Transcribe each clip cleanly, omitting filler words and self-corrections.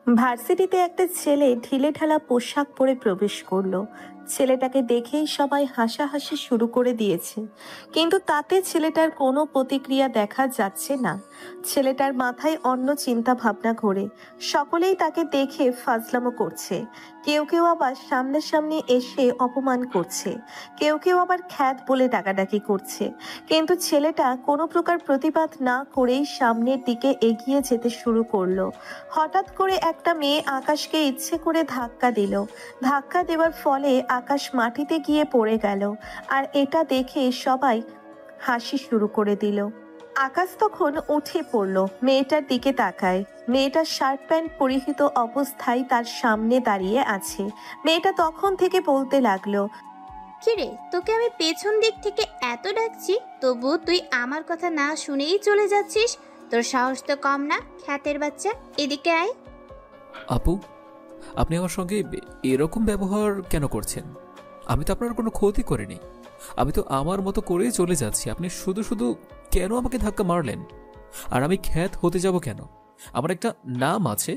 ভার্সিটিতে একটা ছেলে ঢিলেঢালা পোশাক পরে প্রবেশ করলো। ছেলেটাকে দেখেই সবাই হাসাহাসি শুরু করে দিয়েছে, কিন্তু তাতে ছেলেটার কোনো প্রতিক্রিয়া দেখা যাচ্ছে না। ছেলেটার মাথায় অন্য চিন্তা ভাবনা ঘোরে। সকলেই তাকে দেখে ফাজলামো করছে, কেউ কেউ আবার সামনাসামনি এসে অপমান করছে, কেউ কেউ আবার খ্যাত বলে ডাকাডাকি করছে। কিন্তু ছেলেটা কোনো প্রকার প্রতিবাদ না করেই সামনের দিকে এগিয়ে যেতে শুরু করলো। হঠাৎ করে একটা মেয়ে আকাশকে ইচ্ছে করে ধাক্কা দিল। ধাক্কা দেওয়ার ফলে আকাশ মাটিতে গিয়ে পড়ে গেল, আর এটা দেখে সবাই হাসি শুরু করে দিল। আকাশ তখন উঠে পড়ল, মেয়েটার দিকে তাকায়। মেয়েটা শার্ট প্যান্ট পরিহিত অবস্থায় তার সামনে দাঁড়িয়ে আছে। মেয়েটা তখন থেকে বলতে লাগলো, কিরে, তোকে আমি পেছন দিক থেকে এত ডাকছি, তবু তুই আমার কথা না শুনেই চলে যাচ্ছিস। তোর সাহস তো কম না, খ্যাতের বাচ্চা, এদিকে আয়। আপু, আপনি আমার সঙ্গে এরকম ব্যবহার কেন করছেন? আমি তো আপনার কোনো ক্ষতি করিনি। আমি তো আমার মতো করেই চলে যাচ্ছি। আপনি শুধু শুধু কেন আমাকে ধাক্কা মারলেন? আর আমি খ্যাত হতে যাব কেন? আমার একটা নাম আছে।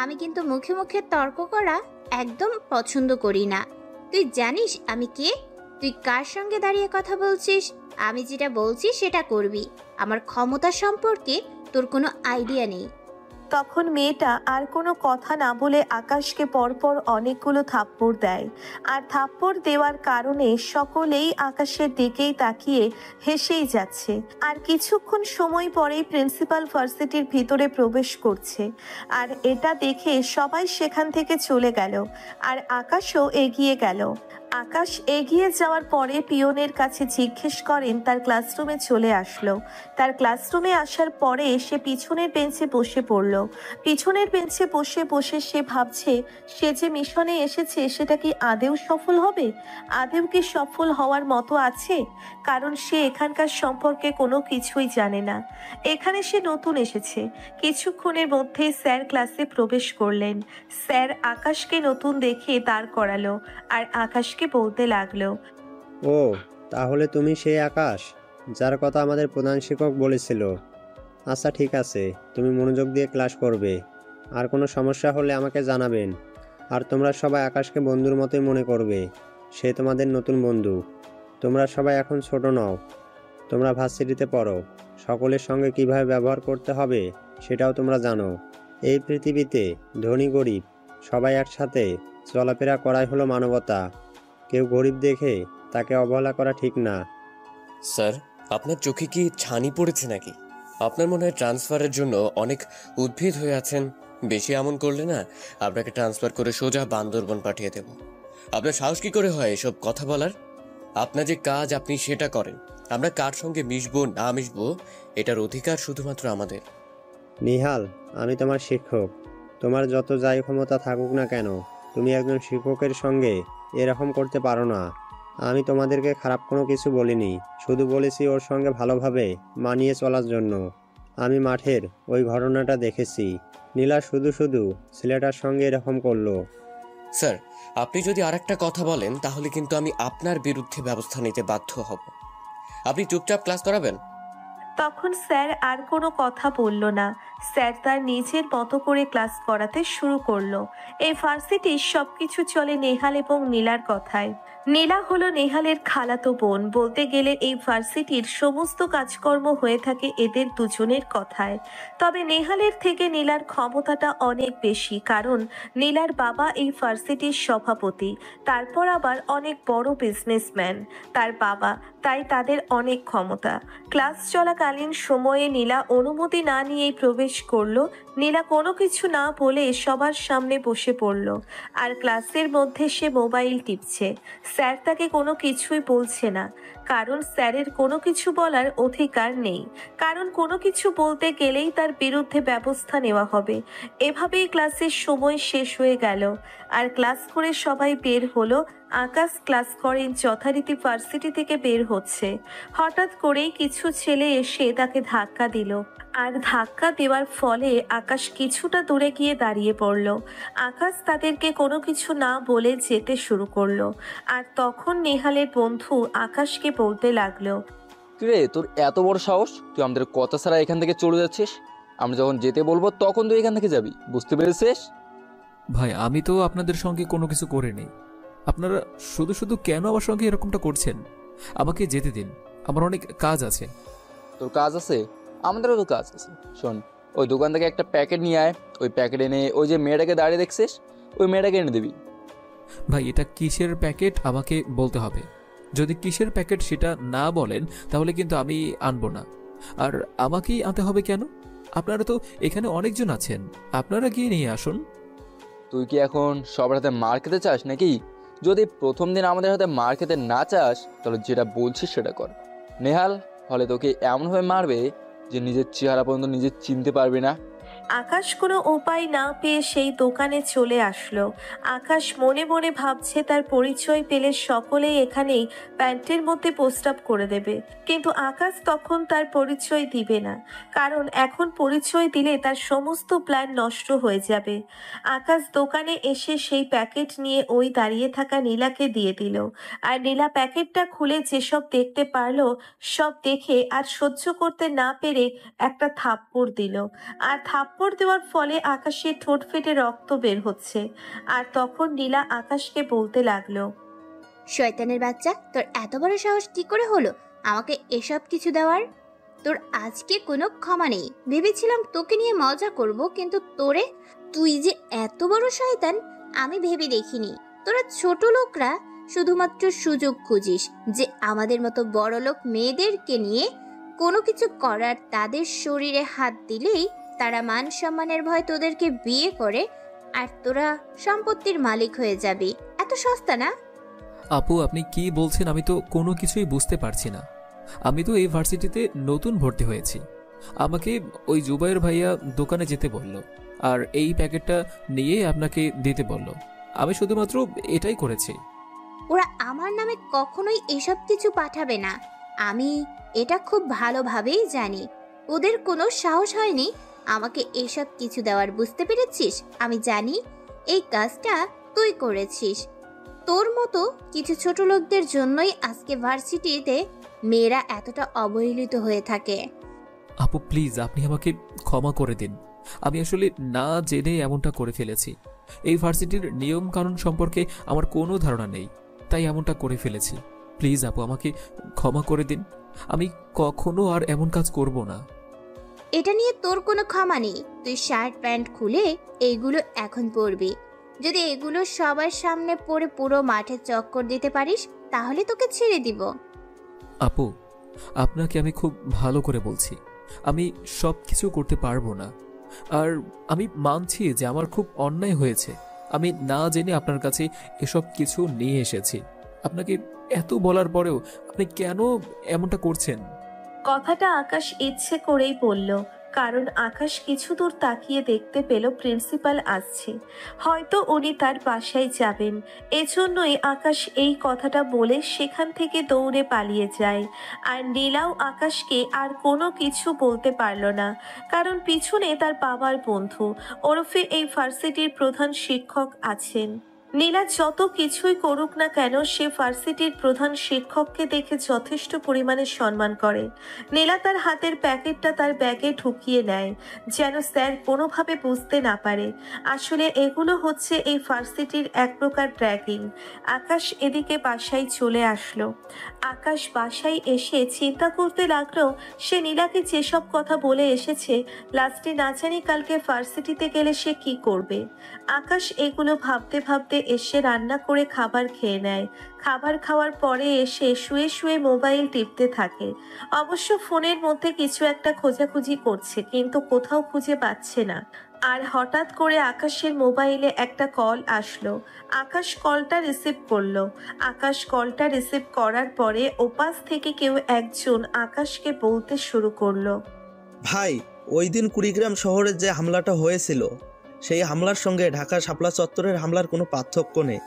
আমি কিন্তু মুখে মুখে তর্ক করা একদম পছন্দ করি না। তুই জানিস আমি কে? তুই কার সঙ্গে দাঁড়িয়ে কথা বলছিস? আমি যেটা বলছি সেটা করবি। আমার ক্ষমতা সম্পর্কে তোর কোনো আইডিয়া নেই। তখন মেয়েটা আর কোনো কথা না বলে আকাশকে পরপর অনেকগুলো থাপ্পড় দেয়। আর থাপ্পড় দেওয়ার কারণে সকলেই আকাশের দিকেই তাকিয়ে হেসেই যাচ্ছে। আর কিছুক্ষণ সময় পরেই প্রিন্সিপাল ভার্সিটির ভিতরে প্রবেশ করছে। আর এটা দেখে সবাই সেখান থেকে চলে গেল, আর আকাশও এগিয়ে গেল। আকাশ এগিয়ে যাওয়ার পরে পিয়নের কাছে জিজ্ঞেস করেন তার ক্লাসরুমে চলে আসলো। তার ক্লাসরুমে আসার পরে সে পিছনের বেঞ্চে বসে পড়ল। পিছনের বেঞ্চে বসে বসে সে ভাবছে, সে যে মিশনে এসেছে সেটা কি আদেও সফল হবে? আদেও কি সফল হওয়ার মতো আছে? কারণ সে এখানকার সম্পর্কে কোনো কিছুই জানে না। এখানে সে নতুন এসেছে। কিছুক্ষণের মধ্যেই স্যার ক্লাসে প্রবেশ করলেন। স্যার আকাশকে নতুন দেখে দাঁড় করালো, আর আকাশকে বলতে লাগলো, ও, তাহলে তুমি সেই আকাশ যার কথা আমাদের প্রধান শিক্ষক বলেছিল। আচ্ছা, ঠিক আছে, তুমি মনোযোগ দিয়ে ক্লাস করবে। আর কোনো সমস্যা হলে আমাকে জানাবেন। আর তোমরা সবাই আকাশকে বন্ধুর মতোই মনে করবে। সে তোমাদের নতুন বন্ধু। তোমরা সবাই এখন ছোট নও, তোমরা ভার্সিটিতে পড়ো। সকলের সঙ্গে কিভাবে ব্যবহার করতে হবে সেটাও তোমরা জানো। এই পৃথিবীতে ধনী গরিব সবাই একসাথে চলাফেরা করাই হলো মানবতা। কেউ গরিব দেখে তাকে অবহেলা করা ঠিক না। স্যার, আপনার চোখে কি ছানি পড়েছে নাকি? আপনার মনে হয় ট্রান্সফারের জন্য অনেক উদ্ভিদ হয়ে আছেন। বেশি এমন করলে না, আপনাকে ট্রান্সফার করে সোজা বান্দরবন পাঠিয়ে দেব। আপনার সাহস কি করে হয় এসব কথা বলার? আপনার যে কাজ আপনি সেটা করেন। আমরা কার সঙ্গে মিশবো না মিশবো এটার অধিকার শুধুমাত্র আমাদের। নিহাল, আমি তোমার শিক্ষক। তোমার যত যাই ক্ষমতা থাকুক না কেন, তুমি একজন শিক্ষকের সঙ্গে এরকম করতে পারো না। আমি তোমাদেরকে খারাপ কোনো কিছু বলিনি, শুধু বলেছি ওর সঙ্গে ভালোভাবে মানিয়ে চলার জন্য। আমি মাঠের ওই ঘটনাটা দেখেছি। নীলা শুধু শুধু ছেলেটার সঙ্গে এরকম করলো। স্যার, আপনি যদি আরেকটা কথা বলেন তাহলে কিন্তু আমি আপনার বিরুদ্ধে ব্যবস্থা নিতে বাধ্য হব। আপনি চুপচাপ ক্লাস করাবেন। তখন স্যার আর কোনো কথা বলল না। স্যার তার নিজের মতো করে ক্লাস করাতে শুরু করলো। এই ভার্সিটির সবকিছু চলে নেহাল এবং নীলার কথায়। নীলা হলো নেহালের খালাতো বোন। বলতে গেলে এই ভার্সিটির সমস্ত কাজকর্ম হয়ে থাকে এদের দুজনের কথায়। তবে নেহালের থেকে নীলার ক্ষমতাটা অনেক বেশি, কারণ নীলার বাবা এই ভার্সিটির সভাপতি, তারপর আবার অনেক বড় বিজনেসম্যান তার বাবা, তাই তাদের অনেক ক্ষমতা। ক্লাস চলাকালীন সময়ে নীলা অনুমতি না নিয়েই প্রবেশ করলো। নীলা কোনো কিছু না বলে সবার সামনে বসে পড়ল, আর ক্লাসের মধ্যে সে মোবাইল টিপছে। স্যার তাকে কোনো কিছুই বলছে না, কারণ স্যারের কোনো কিছু বলার অধিকার নেই, কারণ কোনো কিছু বলতে গেলেই তার বিরুদ্ধে ব্যবস্থা নেওয়া হবে। এভাবেই ক্লাসের সময় শেষ হয়ে গেল, আর ক্লাস করে সবাই বের হলো। আকাশ ক্লাস করেন যথারীতি ভার্সিটি থেকে বের হচ্ছে। হঠাৎ করেই কিছু ছেলে এসে তাকে ধাক্কা দিল, আর ধাক্কা দেওয়ার ফলে আকাশ কিছুটা দূরে গিয়ে দাঁড়িয়ে পড়ল। আকাশ তাদেরকে কোনো কিছু না বলে যেতে শুরু করলো, আর তখন নেহালের বন্ধু আকাশকে বলতে লাগলো, কিরে, তোর এত বড় সাহস? তুই আমাদের কথা ছাড়া এখান থেকে চলে যাচ্ছিস? আমরা যখন যেতে বলবো তখন তুই এখান থেকে যাবি, বুঝতে পেরেছিস? ভাই আমি তো আপনাদের সঙ্গে কোনো কিছু করিনি। আপনারা শুধু শুধু কেন আমার সঙ্গে এরকমটা করছেন? আমাকে যেতে দিন, আমার অনেক কাজ আছে। তোর কাজ আছে, আমাদেরও তো কাজ আছে। শোন, ওই দোকান থেকে একটা প্যাকেট নিয়ে আয়, ওই প্যাকেট এনে ওই যে মেয়েটাকে দাঁড়িয়ে দেখছিস ওই মেয়েটাকে এনে দিবি। ভাই এটা কিসের প্যাকেট আমাকে বলতে হবে। যদি কিসের প্যাকেট সেটা না বলেন তাহলে কিন্তু আমি আনবো না। আর আমাকেই আনতে হবে কেন? আপনারা তো এখানে অনেকজন আছেন, আপনারা গিয়ে নিয়ে আসুন। তুই কি এখন সবার হাতে মার খেতে চাস নাকি? যদি প্রথম দিন আমাদের হাতে মার খেতে না চাস তাহলে যেটা বলছিস সেটা কর। নেহাল হলে তোকে এমনভাবে মারবে যে নিজের চেহারা পর্যন্ত নিজে চিনতে পারবি না। আকাশ কোনো উপায় না পেয়ে সেই দোকানে চলে আসলো। আকাশ মনে মনে ভাবছে তার পরিচয় পেলে সকলেই এখানেই প্যান্টের মধ্যে পোস্ট আপ করে দেবে, কিন্তু আকাশ তখন তার পরিচয় দিবে না, কারণ এখন পরিচয় দিলে তার সমস্ত প্ল্যান নষ্ট হয়ে যাবে। আকাশ দোকানে এসে সেই প্যাকেট নিয়ে ওই দাঁড়িয়ে থাকা নীলাকে দিয়ে দিল। আর নীলা প্যাকেটটা খুলে যেসব দেখতে পারলো সব দেখে আর সহ্য করতে না পেরে একটা থাপ্পড় দিল। আর থাপ্পড় দেওয়ার ফলে আকাশের ঠোঁট ফেটে রক্ত বের হচ্ছে। আর তখন নীলা আকাশকে বলতে লাগলো, শয়তানের বাচ্চা, তোর এত বড় সাহস কি করে হলো আমাকে এসব কিছু দেওয়ার? তোর আজকে কোনো ক্ষমা নেই। ভেবেছিলাম তোকে নিয়ে মজা করব, কিন্তু তুই যে এত বড় শয়তান আমি ভেবে দেখিনি। তোরা ছোট লোকরা শুধুমাত্র সুযোগ খুঁজিস যে আমাদের মতো বড় লোক মেয়েদেরকে নিয়ে কোনো কিছু করার। তাদের শরীরে হাত দিলেই তারা মান সম্মানের ভয় তোদেরকে বিয়ে করে, আর তোরা সম্পত্তির মালিক হয়ে যাবি। এত সস্তা না? আপু আপনি কি বলছেন? আমি তো কোনো কিছুই বুঝতে পারছি না। আমি তো এই ভার্সিটিতে নতুন ভর্তি হয়েছি। আমাকে ওই জুবাইর ভাইয়া দোকানে যেতে বলল, আর এই প্যাকেটটা নিয়ে আপনাকে দিতে বলল। আমি শুধুমাত্র এটাই করেছি। ওরা আমার নামে কখনোই এসব কিছু পাঠাবে না। আমি এটা খুব ভালোভাবেই জানি। ওদের কোনো সাহস হয়নি আমাকে এসব কিছু দেওয়ার, বুঝতে পেরেছিস? আমি জানি এই কাজটা তুই করেছিস। তোর মতো কিছু ছোট লোকদের জন্যই আজকে ভার্সিটিতে মেয়েরা এতটা অবহেলিত হয়ে থাকে। আপু প্লিজ আপনি আমাকে ক্ষমা করে দিন। আমি আসলে না জেনে এমনটা করে ফেলেছি। এই ভার্সিটির নিয়ম কানুন সম্পর্কে আমার কোনো ধারণা নেই, তাই এমনটা করে ফেলেছি। প্লিজ আপু আমাকে ক্ষমা করে দিন। আমি কখনো আর এমন কাজ করব না। এটা নিয়ে তোর কোনো ক্ষমা নেই। তুই শার্ট প্যান্ট খুলে এইগুলো এখন পরবি। যদি এগুলো সবার সামনে পরে পুরো মাঠে চক্কর দিতে পারিস তাহলে তোকে ছেড়ে দিব। আপু আপনাকে আমি খুব ভালো করে বলছি, আমি সব কিছু করতে পারবো না। আর আমি মানছি যে আমার খুব অন্যায় হয়েছে। আমি না জেনে আপনার কাছে এসব কিছু নিয়ে এসেছি। আপনাকে এত বলার পরেও আপনি কেন এমনটা করছেন? কথাটা আকাশ ইচ্ছে করেই বলল, কারণ আকাশ কিছু দূর তাকিয়ে দেখতে পেল প্রিন্সিপাল আসছে। হয়তো উনি তার বাসায় যাবেন, এজন্যই আকাশ এই কথাটা বলে সেখান থেকে দৌড়ে পালিয়ে যায়। আর নীলাও আকাশকে আর কোনো কিছু বলতে পারল না, কারণ পিছনে তার বাবার বন্ধু ওরফে এই ভার্সিটির প্রধান শিক্ষক আছেন। নীলা যত কিছুই করুক না কেন সে ভার্সিটির প্রধান শিক্ষককে দেখে যথেষ্ট পরিমাণে সম্মান করে। নীলা তার হাতের প্যাকেটটা তার ব্যাগে ঢুকিয়ে নেয়, যেন স্যার কোনোভাবে বুঝতে না পারে। আসলে এগুলো হচ্ছে এই ভার্সিটির এক প্রকার র্যাগিং। আকাশ এদিকে বাসায় চলে আসলো। আকাশ বাসায় এসে চিন্তা করতে লাগলো সে নীলাকে যেসব কথা বলে এসেছে, লাস্টে না জানি কালকে ভার্সিটিতে গেলে সে কি করবে। আকাশ এগুলো ভাবতে ভাবতে এসে রান্না করে খাবার খেয়ে নেয়। খাবার খাওয়ার পরে এসে শুয়ে শুয়ে মোবাইল টিপতে থাকে। অবশ্য ফোনের মধ্যে কিছু একটা খোঁজাখুঁজি করছে, কিন্তু কোথাও খুঁজে পাচ্ছে না। আর হঠাৎ করে আকাশের মোবাইলে একটা কল আসলো। আকাশ কলটা রিসিভ করলো। আকাশ কলটা রিসিভ করার পরে ওপাশ থেকে কেউ একজন আকাশকে বলতে শুরু করলো, ভাই, ওই দিন কুড়িগ্রাম শহরে যে হামলাটা হয়েছিল সেই হামলার সঙ্গে ঢাকা শাপলা চত্বরের হামলার কোনো পার্থক্য নেই।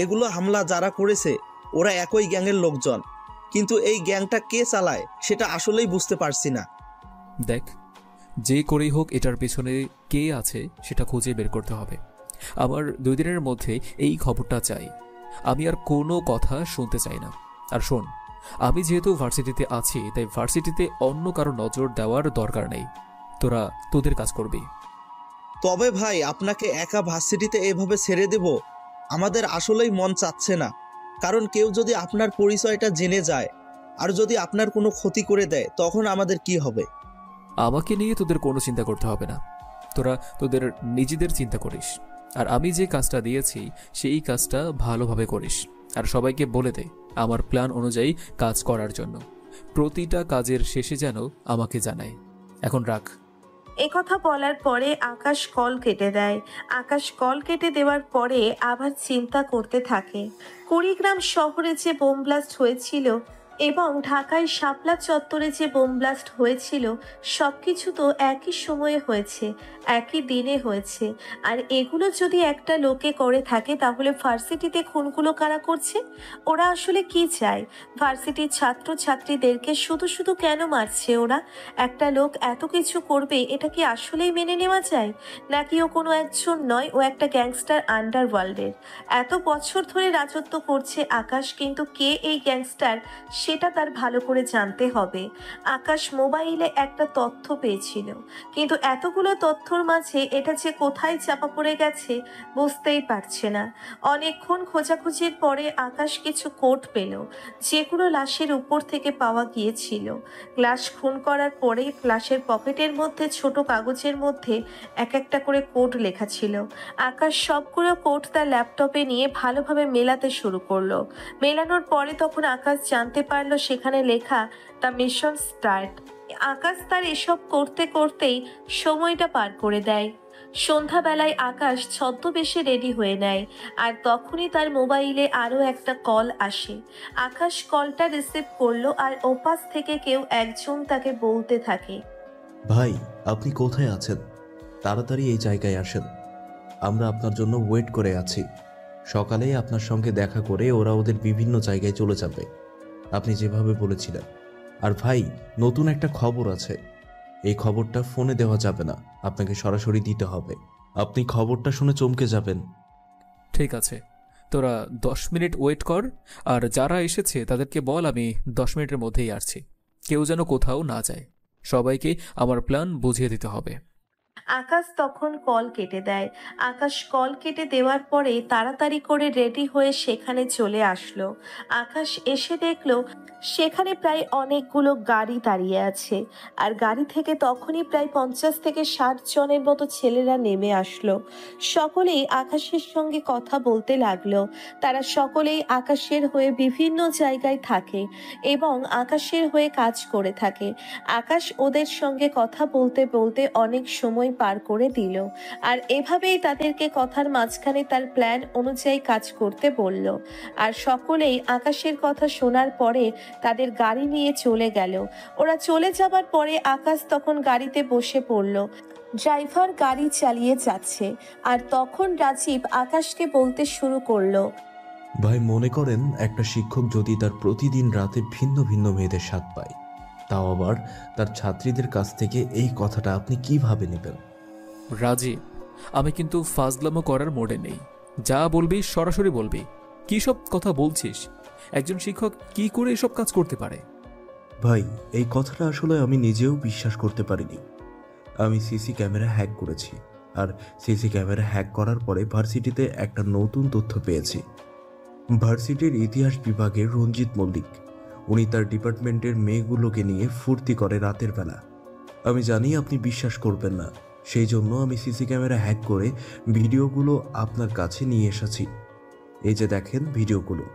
এগুলো হামলা যারা করেছে ওরা একই গ্যাংয়ের লোকজন, কিন্তু এই গ্যাংটা কে চালায় সেটা আসলেই বুঝতে পারছি না। দেখ, যে করেই হোক এটার পেছনে কে আছে সেটা খুঁজে বের করতে হবে। আমার 2 দিনের মধ্যে এই খবরটা চাই। আমি আর কোনো কথা শুনতে চাই না। আর শোন, আমি যেহেতু ভার্সিটিতে আছি তাই ভার্সিটিতে অন্য কারো নজর দেওয়ার দরকার নেই। তোরা তোদের কাজ করবি। তবে ভাই আপনাকে একা ভার্সিটিতে এভাবে ছেড়ে দেব আমাদের আসলেই মন চাচ্ছে না। কারণ কেউ যদি আপনার পরিচয়টা জেনে যায় আর যদি আপনার কোনো ক্ষতি করে দেয় তখন আমাদের কি হবে? আমাকে নিয়ে তোদের কোনো চিন্তা করতে হবে না, তোরা তোদের নিজেদের চিন্তা করিস। আর আমি যে কাজটা দিয়েছি সেই কাজটা ভালোভাবে করিস, আর সবাইকে বলে দে আমার প্ল্যান অনুযায়ী কাজ করার জন্য। প্রতিটা কাজের শেষে যেন আমাকে জানায়। এখন রাখ। একথা বলার পরে আকাশ কল কেটে দেয়। আকাশ কল কেটে দেওয়ার পরে আবার চিন্তা করতে থাকে। কুড়িগ্রাম শহরে যে বোম ব্লাস্ট হয়েছিল এবং ঢাকায় শাপলা চত্বরে যে বোম ব্লাস্ট হয়েছিল সবকিছু তো একই সময়ে হয়েছে, একই দিনে হয়েছে। আর এগুলো যদি একটা লোকে করে থাকে তাহলে ভার্সিটিতে খুনগুলো কারা করছে? ওরা আসলে কি চায়? ভার্সিটির ছাত্রছাত্রীদেরকে শুধু শুধু কেন মারছে ওরা? একটা লোক এত কিছু করবে এটা কি আসলেই মেনে নেওয়া যায়? নাকি ও কোনো একজন নয়, ও একটা গ্যাংস্টার আন্ডারওয়ার্ল্ডের। এত বছর ধরে রাজত্ব করছে আকাশ, কিন্তু কে এই গ্যাংস্টার সেটা তার ভালো করে জানতে হবে। আকাশ মোবাইলে একটা তথ্য পেয়েছিল, কিন্তু এতগুলো তথ্যর মাঝে এটা যে কোথায় চাপা পড়ে গেছে বুঝতেই পারছে না। অনেকক্ষণ খোঁজাখুঁজির পরে আকাশ কিছু কোড পেল, যেগুলো লাশের উপর থেকে পাওয়া গিয়েছিল। লাশ খুন করার পরে লাশের পকেটের মধ্যে ছোট কাগজের মধ্যে এক একটা করে কোড লেখা ছিল। আকাশ সবগুলো কোড তার ল্যাপটপে নিয়ে ভালোভাবে মেলাতে শুরু করলো। মেলানোর পরে তখন আকাশ জানতে পারলো সেখানে লেখা দ্য মিশন স্টার্ট। আকাশ তার এসব করতে করতেই সময়টা পার করে দেয়। সন্ধ্যাবেলায় আকাশ ছদ্মবেশে রেডি হয়ে নেয়, আর তখনই তার মোবাইলে আরও একটা কল আসে। আকাশ কলটা রিসিভ করলো, আর ওপাশ থেকে কেউ একজন তাকে বলতে থাকে, ভাই আপনি কোথায় আছেন? তাড়াতাড়ি এই জায়গায় আসেন, আমরা আপনার জন্য ওয়েট করে আছি। সকালেই আপনার সঙ্গে দেখা করে ওরা ওদের বিভিন্ন জায়গায় চলে যাবে, আপনি যেভাবে বলেছিলেন। আর ভাই, নতুন একটা খবর আছে। এই খবরটা ফোনে দেওয়া যাবে না, আপনাকে সরাসরি দিতে হবে। আপনি খবরটা শুনে চমকে যাবেন। ঠিক আছে, তোরা 10 মিনিট ওয়েট কর, আর যারা এসেছে তাদেরকে বল আমি 10 মিনিটের মধ্যেই আসছি। কেউ যেন কোথাও না যায়, সবাইকে আমার প্ল্যান বুঝিয়ে দিতে হবে। আকাশ তখন কল কেটে দেয়। আকাশ কল কেটে দেওয়ার পরে তাড়াতাড়ি করে রেডি হয়ে সেখানে চলে আসলো। আকাশ এসে দেখলো সেখানে প্রায় অনেকগুলো গাড়ি দাঁড়িয়ে আছে, আর গাড়ি থেকে তখনই প্রায় 50 থেকে 60 জনের মতো ছেলেরা নেমে আসলো। সকলেই আকাশের সঙ্গে কথা বলতে লাগলো। তারা সকলেই আকাশের হয়ে বিভিন্ন জায়গায় থাকে এবং আকাশের হয়ে কাজ করে থাকে। আকাশ ওদের সঙ্গে কথা বলতে বলতে অনেক সময় পার করে দিল, আর এভাবেই তাদেরকে কথার মাঝখানে তার প্ল্যান অনুযায়ী কাজ করতে বলল। আর সকলেই আকাশের কথা শোনার পরে তাদের গাড়ি নিয়ে চলে গেল। ওরা চলে যাবার পরে আকাশ তখন গাড়িতে বসে পড়ল। ড্রাইভার গাড়ি চালিয়ে যাচ্ছে, আর তখন রাজীব আকাশকে বলতে শুরু করলো, ভাই মনে করেন একটা শিক্ষক যদি তার প্রতিদিন রাতে ভিন্ন ভিন্ন মেয়েদের স্বাদ পায়, তাও আবার তার ছাত্রীদের কাছ থেকে, এই কথাটা আপনি কিভাবে নেবেন? রাজীব, আমি কিন্তু ফাজলামো করার মোড়ে নেই। যা বলবি সরাসরি বলবি। কি সব কথা বলছিস? একজন শিক্ষক কি করে এসব কাজ করতে পারে? ভাই এই কথাটা আসলে আমি নিজেও বিশ্বাস করতে পারিনি। আমি সিসি ক্যামেরা হ্যাক করেছি, আর সিসি ক্যামেরা হ্যাক করার পরে ভার্সিটিতে একটা নতুন তথ্য পেয়েছি। ভার্সিটির ইতিহাস বিভাগের রঞ্জিত মল্লিক, উনি তার ডিপার্টমেন্টের মেয়েগুলোকে নিয়ে ফুর্তি করে রাতের বেলা। আমি জানি আপনি বিশ্বাস করবেন না, সেই জন্য আমি সিসি ক্যামেরা হ্যাক করে ভিডিওগুলো আপনার কাছে নিয়ে এসেছি। এই যে দেখেন ভিডিওগুলো।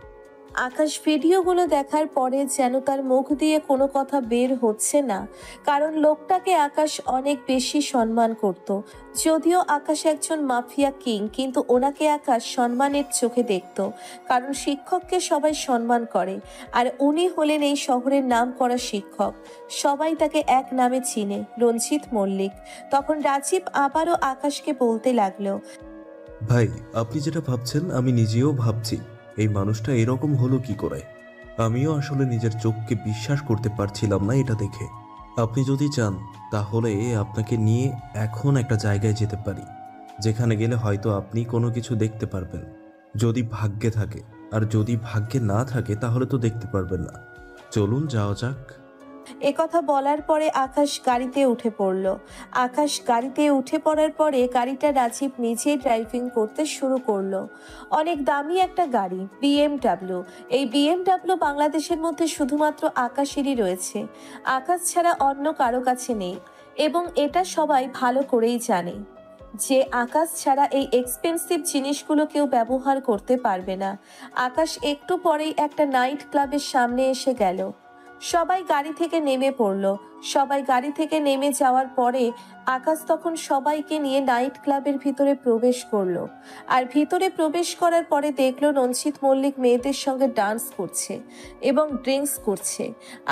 আকাশ ভিডিওগুলো দেখার পরে যেন তার মুখ দিয়ে কোনো কথা বের হচ্ছে না, কারণ লোকটাকে আকাশ অনেক বেশি সম্মান করত। যদিও আকাশ একজন মাফিয়া কিং, কিন্তু ওনাকে আকাশ সম্মানের চোখে দেখত, কারণ শিক্ষককে সবাই সম্মান করে, আর উনি হলেন এই শহরের নাম করা শিক্ষক। সবাই তাকে এক নামে চিনে, রঞ্জিত মল্লিক। তখন রাজীব আবারও আকাশকে বলতে লাগলো, ভাই আপনি যেটা ভাবছেন আমি নিজেও ভাবছি, এই মানুষটা এরকম হলো কি করে। আমিও আসলে নিজের চোখকে বিশ্বাস করতে পারছিলাম না এটা দেখে। আপনি যদি চান তাহলে আপনাকে নিয়ে এখন একটা জায়গায় যেতে পারি, যেখানে গেলে হয়তো আপনি কোনো কিছু দেখতে পারবেন, যদি ভাগ্যে থাকে। আর যদি ভাগ্যে না থাকে তাহলে তো দেখতে পারবেন না। চলুন যাওয়া যাক। একথা বলার পরে আকাশ গাড়িতে উঠে পড়ল। আকাশ গাড়িতে উঠে পড়ার পরে গাড়িটা রাজীব নিজেই ড্রাইভিং করতে শুরু করলো। অনেক দামি একটা গাড়ি, BMW। এই BMW বাংলাদেশের মধ্যে শুধুমাত্র আকাশেরই রয়েছে, আকাশ ছাড়া অন্য কারো কাছে নেই। এবং এটা সবাই ভালো করেই জানে যে আকাশ ছাড়া এই এক্সপেন্সিভ জিনিসগুলো কেউ ব্যবহার করতে পারবে না। আকাশ একটু পরেই একটা নাইট ক্লাবের সামনে এসে গেল। সবাই গাড়ি থেকে নেমে পড়ল। সবাই গাড়ি থেকে নেমে যাওয়ার পরে আকাশ তখন সবাইকে নিয়ে নাইট ক্লাবের ভিতরে প্রবেশ করলো। আর ভিতরে প্রবেশ করার পরে দেখলো রঞ্জিত মল্লিক মেয়েদের সঙ্গে ডান্স করছে এবং ড্রিঙ্কস করছে।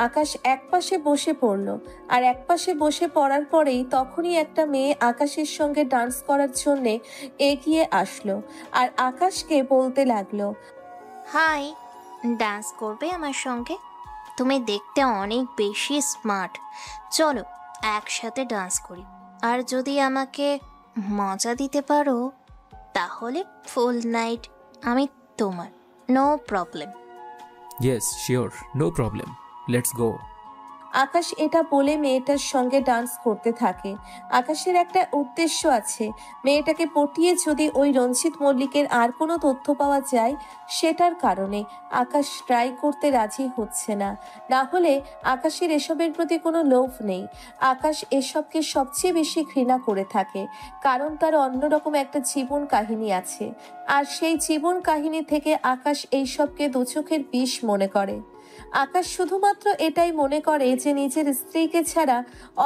আকাশ একপাশে বসে পড়ল। আর একপাশে বসে পড়ার পরেই তখনই একটা মেয়ে আকাশের সঙ্গে ডান্স করার জন্যে এগিয়ে আসলো আর আকাশকে বলতে লাগলো, হাই, ডান্স করবে আমার সঙ্গে? তুমি দেখতে অনেক বেশি স্মার্ট, চলো একসাথে ডান্স করি। আর যদি আমাকে মজা দিতে পারো তাহলে ফুল নাইট আমি তোমার, no problem. Yes sure, no problem, let's go. Akash এটা বলে মেয়েটার সঙ্গে ডান্স করতে থাকে। আকাশের একটা উদ্দেশ্য আছে, মেয়েটাকে পটিয়ে যদি ওই রঞ্জিত মল্লিকের আর কোনো তথ্য পাওয়া যায় সেটার কারণে আকাশ ট্রাই করতে রাজি হচ্ছে না। না হলে আকাশের এসবের প্রতি কোনো লোভ নেই। আকাশ এসবকে সবচেয়ে বেশি ঘৃণা করে থাকে, কারণ তার অন্যরকম একটা জীবন কাহিনী আছে। আর সেই জীবন কাহিনী থেকে আকাশ এইসবকে দুচোখের বিষ মনে করে। আকাশ শুধুমাত্র এটাই মনে করে যে নিজের স্ত্রীকে ছাড়া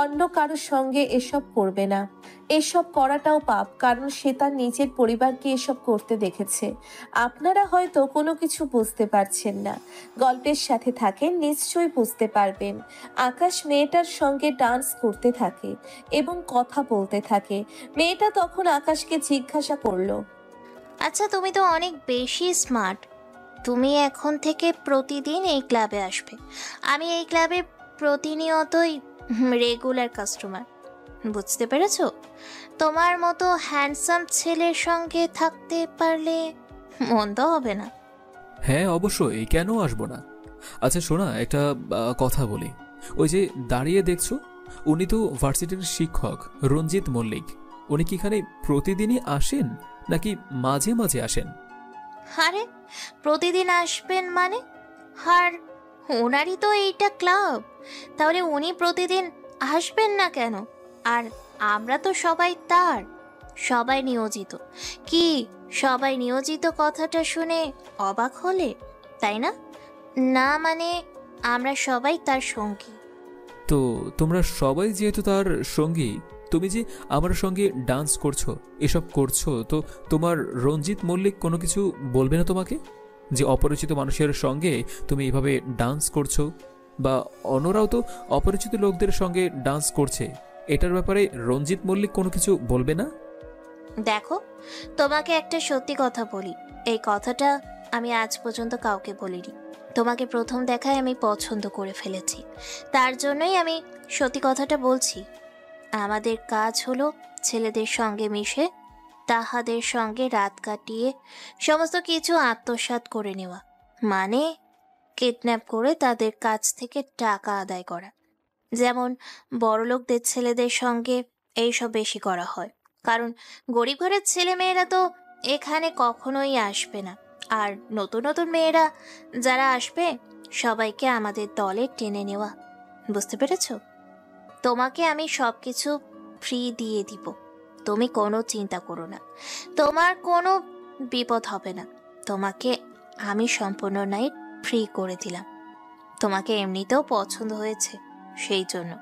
অন্য কারোর সঙ্গে এসব করবে না। এসব করাটাও পাপ, কারণ সে তার নিজের পরিবারকে এসব করতে দেখেছে। আপনারা হয়তো কোনো কিছু বুঝতে পারছেন না, গল্পের সাথে থাকেন নিশ্চয়ই বুঝতে পারবেন। আকাশ মেয়েটার সঙ্গে ডান্স করতে থাকে এবং কথা বলতে থাকে। মেয়েটা তখন আকাশকে জিজ্ঞাসা করলো, আচ্ছা, তুমি তো অনেক বেশি স্মার্ট, তুমি এখন থেকে প্রতিদিন এই ক্লাবে আসবে। আমি এই ক্লাবে প্রতিনিয়তই রেগুলার কাস্টমার, বুঝতে পেরেছো? তোমার মতো হ্যান্ডসাম ছেলের সঙ্গে থাকতে পারলে মন্দ হবে না। হ্যাঁ অবশ্যই, কেন আসবো না। আচ্ছা শোনা, একটা কথা বলি। ওই যে দাঁড়িয়ে দেখছো, উনি তো ভার্সিটির শিক্ষক রঞ্জিত মল্লিক। উনি কি এখানে প্রতিদিনই আসেন নাকি মাঝে মাঝে আসেন? আরে প্রতিদিন আসবেন মানে? আর ওনারই তো এইটা ক্লাব, তাহলে উনি প্রতিদিন আসবেন না কেন? আর আমরা তো সবাই তার, সবাই নিয়োজিত। কি সবাই নিয়োজিত কথাটা শুনে অবাক হলে, তাই না? না মানে আমরা সবাই তার সঙ্গী। তো তোমরা সবাই যেহেতু তার সঙ্গী, তুমি যে আমার সঙ্গে ডান্স করছো, এসব করছো, তো তোমার রঞ্জিত মল্লিক কোনো কিছু বলবে না তোমাকে? যে অপরিচিত মানুষের সঙ্গে তুমি এভাবে ডান্স করছো, বা অন্যরাও তো অপরিচিত লোকদের সঙ্গে ডান্স করছে, এটার ব্যাপারে রঞ্জিত মল্লিক কোনো কিছু বলবে না? দেখো, তোমাকে একটা সত্যি কথা বলি, এই কথাটা আমি আজ পর্যন্ত কাউকে বলিনি। তোমাকে প্রথম দেখায় আমি পছন্দ করে ফেলেছি, তার জন্যই আমি সত্যি কথাটা বলছি। আমাদের কাজ হলো ছেলেদের সঙ্গে মিশে তাহাদের সঙ্গে রাত কাটিয়ে সমস্ত কিছু আত্মসাৎ করে নেওয়া, মানে কিডন্যাপ করে তাদের কাছ থেকে টাকা আদায় করা। যেমন বড়লোকদের ছেলেদের সঙ্গে এইসব বেশি করা হয়, কারণ গরিব ঘরের ছেলে মেয়েরা তো এখানে কখনোই আসবে না। আর নতুন নতুন মেয়েরা যারা আসবে সবাইকে আমাদের দলে টেনে নেওয়া, বুঝতে পেরেছো? তোমাকে আমি সব কিছু ফ্রি দিয়ে দিব, তুমি কোনো চিন্তা করো না, তোমার কোনো বিপদ হবে না। তোমাকে আমি সম্পূর্ণ নাইট ফ্রি করে দিলাম, তোমাকে এমনিতেও পছন্দ হয়েছে সেই জন্য।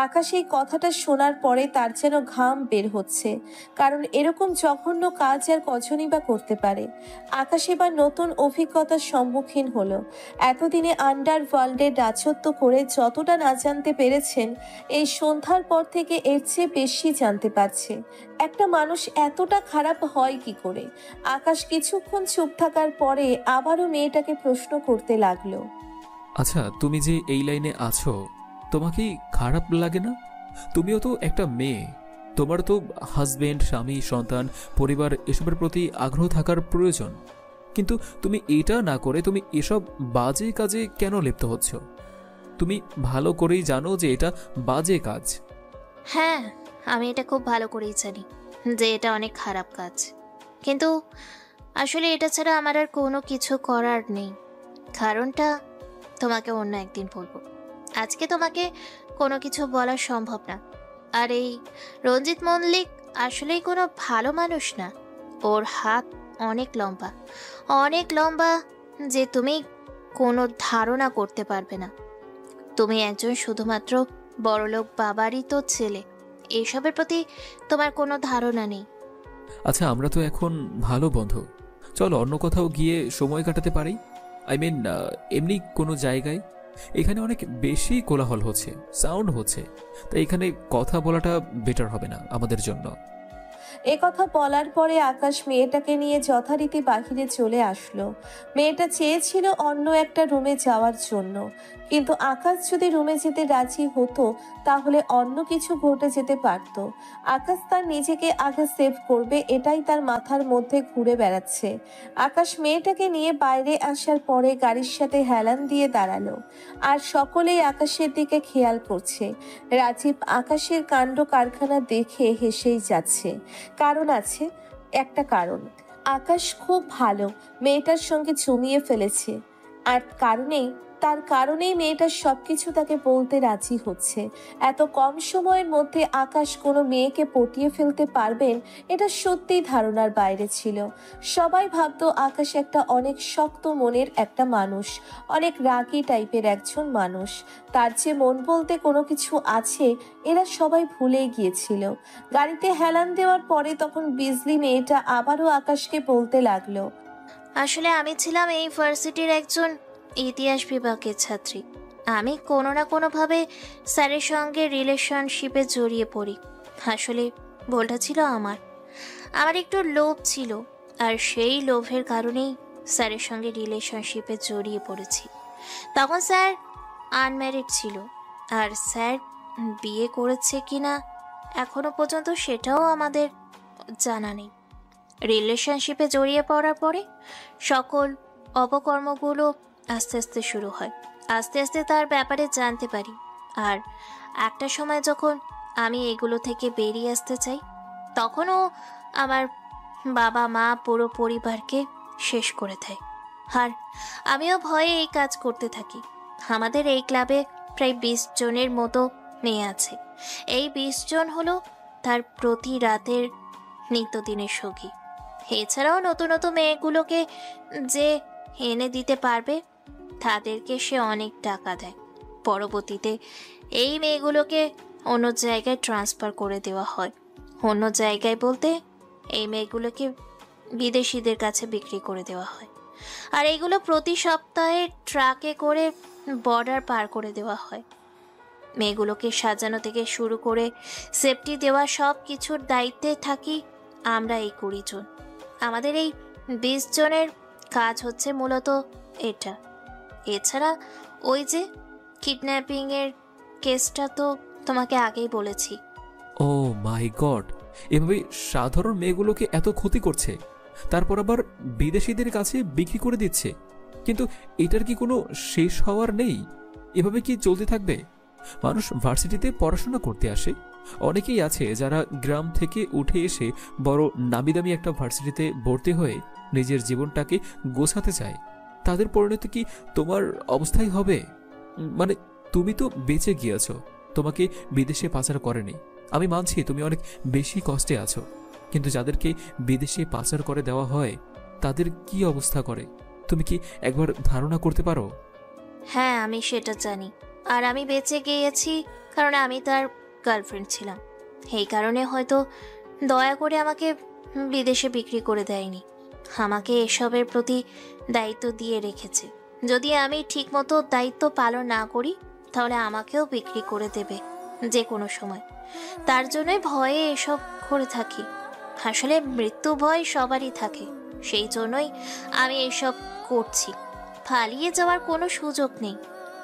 আকাশ এই কথাটা শোনার পরে তার যেন ঘাম বের হচ্ছে, কারণ এরকম জঘন্য কাজ আর কজনই বা করতে পারে। আকাশ এবার নতুন অভিজ্ঞতার সম্মুখীন হলো। এতদিনে আন্ডারওয়ার্ল্ডের রাজত্ব করে যতটা না জানতে পেরেছেন, এই সন্ধ্যার পর থেকে এর চেয়ে বেশি জানতে পারছে। একটা মানুষ এতটা খারাপ হয় কি করে? আকাশ কিছুক্ষণ চুপ থাকার পরে আবারও মেয়েটাকে প্রশ্ন করতে লাগলো, আচ্ছা তুমি যে এই লাইনে আছো, তোমার কি খারাপ লাগে না? তুমিও তো একটা মেয়ে, তোমার তো হাজবেন্ড, স্বামী, সন্তান, পরিবার এসবের প্রতি আগ্রহ থাকার প্রয়োজন। কিন্তু তুমি এটা না করে তুমি এসব বাজে কাজে কেন লিপ্ত হচ্ছ? তুমি ভালো করেই জানো যে এটা বাজে কাজ। হ্যাঁ, আমি এটা খুব ভালো করেই জানি যে এটা অনেক খারাপ কাজ, কিন্তু আসলে এটা ছাড়া আমার আর কোনো কিছু করার নেই। কারণটা তোমাকে অন্য একদিন বলবো, আজকে তোমাকে কোনো কিছু বলা সম্ভব না। আর এই রঞ্জিত মল্লিক আসলেই কোনো ভালো মানুষ না। ওর হাত অনেক লম্বা, অনেক লম্বা, যে তুমি কোনো ধারণা করতে পারবে না। তুমি একজন শুধুমাত্র বড়লোক বাবারই তো ছেলে, এইসবের প্রতি তোমার কোনো ধারণা নেই। আচ্ছা, আমরা তো এখন ভালো বন্ধু, চলো অন্য কোথাও গিয়ে সময় কাটাতে পারি। আই মিন এমনি কোনো জায়গায়। এখানে অনেক বেশি কোলাহল হচ্ছে, সাউন্ড হচ্ছে, তাই এখানে কথা বলাটা বেটার হবে না আমাদের জন্য। এ কথা বলার পরে আকাশ মেয়েটাকে নিয়ে যথারীতি বাহিরে চলে আসলো। মেয়েটা চেয়েছিল অন্য একটা রুমে যাওয়ার জন্য, কিন্তু আকাশ যদি রুমে যেতে রাজি হতো তাহলে অন্য কিছু ঘটে যেতে পারত। আকাশ তার নিজেকে আগে সেভ করবে এটাই তার মাথার মধ্যে ঘুরে বেড়াচ্ছে। আকাশ মেয়েটাকে নিয়ে বাইরে আসার পরে গাড়ির সাথে হেলান দিয়ে দাঁড়ালো, আর সকলেই আকাশের দিকে খেয়াল করছে। রাজীব আকাশের কাণ্ড কারখানা দেখে হেসেই যাচ্ছে। কারণ আছে, একটা কারণ, আকাশ খুব ভালো মেয়েটার সঙ্গে জমিয়ে ফেলেছে, আর তার কারণেই মেয়েটার সবকিছু তাকে বলতে রাজি হচ্ছে। এত কম সময়ের মধ্যে আকাশ কোনো মেয়েকে পটিয়ে ফেলতে পারবেন এটা সত্যিই ধারণার বাইরে ছিল। সবাই ভাবতো আকাশ একটা অনেক শক্ত মনের একটা মানুষ, অনেক রাগী টাইপের একজন মানুষ, তার যে মন বলতে কোনো কিছু আছে এরা সবাই ভুলেই গিয়েছিল। গাড়িতে হেলান দেওয়ার পরে তখন বিজলি মেয়েটা আবারও আকাশকে বলতে লাগলো, আসলে আমি ছিলাম এই ভার্সিটির একজন ইতিহাস বিভাগের ছাত্রী। আমি কোনো না কোনোভাবে স্যারের সঙ্গে রিলেশনশিপে জড়িয়ে পড়ি। আসলে ভুলটা ছিল আমার একটু লোভ ছিল, আর সেই লোভের কারণেই স্যারের সঙ্গে রিলেশনশিপে জড়িয়ে পড়েছি। তখন স্যার আনম্যারিড ছিল, আর স্যার বিয়ে করেছে কিনা এখনো পর্যন্ত সেটাও আমাদের জানা নেই। রিলেশনশিপে জড়িয়ে পড়ার পরে সকল অপকর্মগুলো আস্তে আস্তে শুরু হয়। আস্তে আস্তে তার ব্যাপারে জানতে পারি, আর একটা সময় যখন আমি এগুলো থেকে বেরিয়ে আসতে চাই তখনও আমার বাবা মা পুরো পরিবারকে শেষ করে দেয়। আর আমিও ভয়ে এই কাজ করতে থাকি। আমাদের এই ক্লাবে প্রায় 20 জনের মতো মেয়ে আছে। এই 20 জন হলো তার প্রতি রাতের নিত্যদিনের সঙ্গী। এছাড়াও নতুন নতুন মেয়েগুলোকে যে এনে দিতে পারবে তাদেরকে সে অনেক টাকা দেয়। পরবর্তীতে এই মেয়েগুলোকে অন্য জায়গায় ট্রান্সফার করে দেওয়া হয়। অন্য জায়গায় বলতে এই মেয়েগুলোকে বিদেশিদের কাছে বিক্রি করে দেওয়া হয়, আর এইগুলো প্রতি সপ্তাহে ট্রাকে করে বর্ডার পার করে দেওয়া হয়। মেয়েগুলোকে সাজানো থেকে শুরু করে সেফটি দেওয়া সব কিছুর দায়িত্বে থাকি আমরা এই 20 জন। আমাদের এই 20 জনের কাজ হচ্ছে মূলত এটা। এছাড়া ওই যে কিডন্যাপিংয়ের কেসটা তো তোমাকে আগেই বলেছি। ও মাই গড, এভাবে সাধারণ মেয়েগুলোকে এত ক্ষতি করছে, তারপর আবার বিদেশিদের কাছে বিক্রি করে দিচ্ছে। কিন্তু এটার কি কোনো শেষ হওয়ার নেই? এভাবে কি চলতে থাকবে? মানুষ ভার্সিটিতে পড়াশোনা করতে আসে, অনেকেই আছে যারা গ্রাম থেকে উঠে এসে বড় নামিদামি একটা ভার্সিটিতে ভর্তি হয়ে নিজের জীবনটাকে গোছাতে চায়। তাদের পরিণতি কি তোমার অবস্থাই হবে? মানে তুমি তো বেঁচে গিয়েছো, তোমাকে বিদেশে পাচার করেনি। আমি মানছি তুমি অনেক বেশি কষ্টে আছো, কিন্তু যাদেরকে বিদেশে পাচার করে দেওয়া হয় তাদের কি অবস্থা করে তুমি কি একবার ধারণা করতে পারো? হ্যাঁ, আমি সেটা জানি। আর আমি বেঁচে গিয়েছি কারণ আমি তার গার্লফ্রেন্ড ছিলাম। এই কারণে হয়তো দয়া করে আমাকে বিদেশে বিক্রি করে দেয়নি, আমাকে এসবের প্রতি দায়িত্ব দিয়ে রেখেছে। যদি আমি ঠিকমতো দায়িত্ব পালন না করি তাহলে আমাকেও বিক্রি করে দেবে যে কোনো সময়। তার জন্যই ভয়ে এসব করে থাকি। আসলে মৃত্যু ভয় সবারই থাকে, সেই জন্যই আমি এসব করছি। পালিয়ে যাওয়ার কোনো সুযোগ নেই।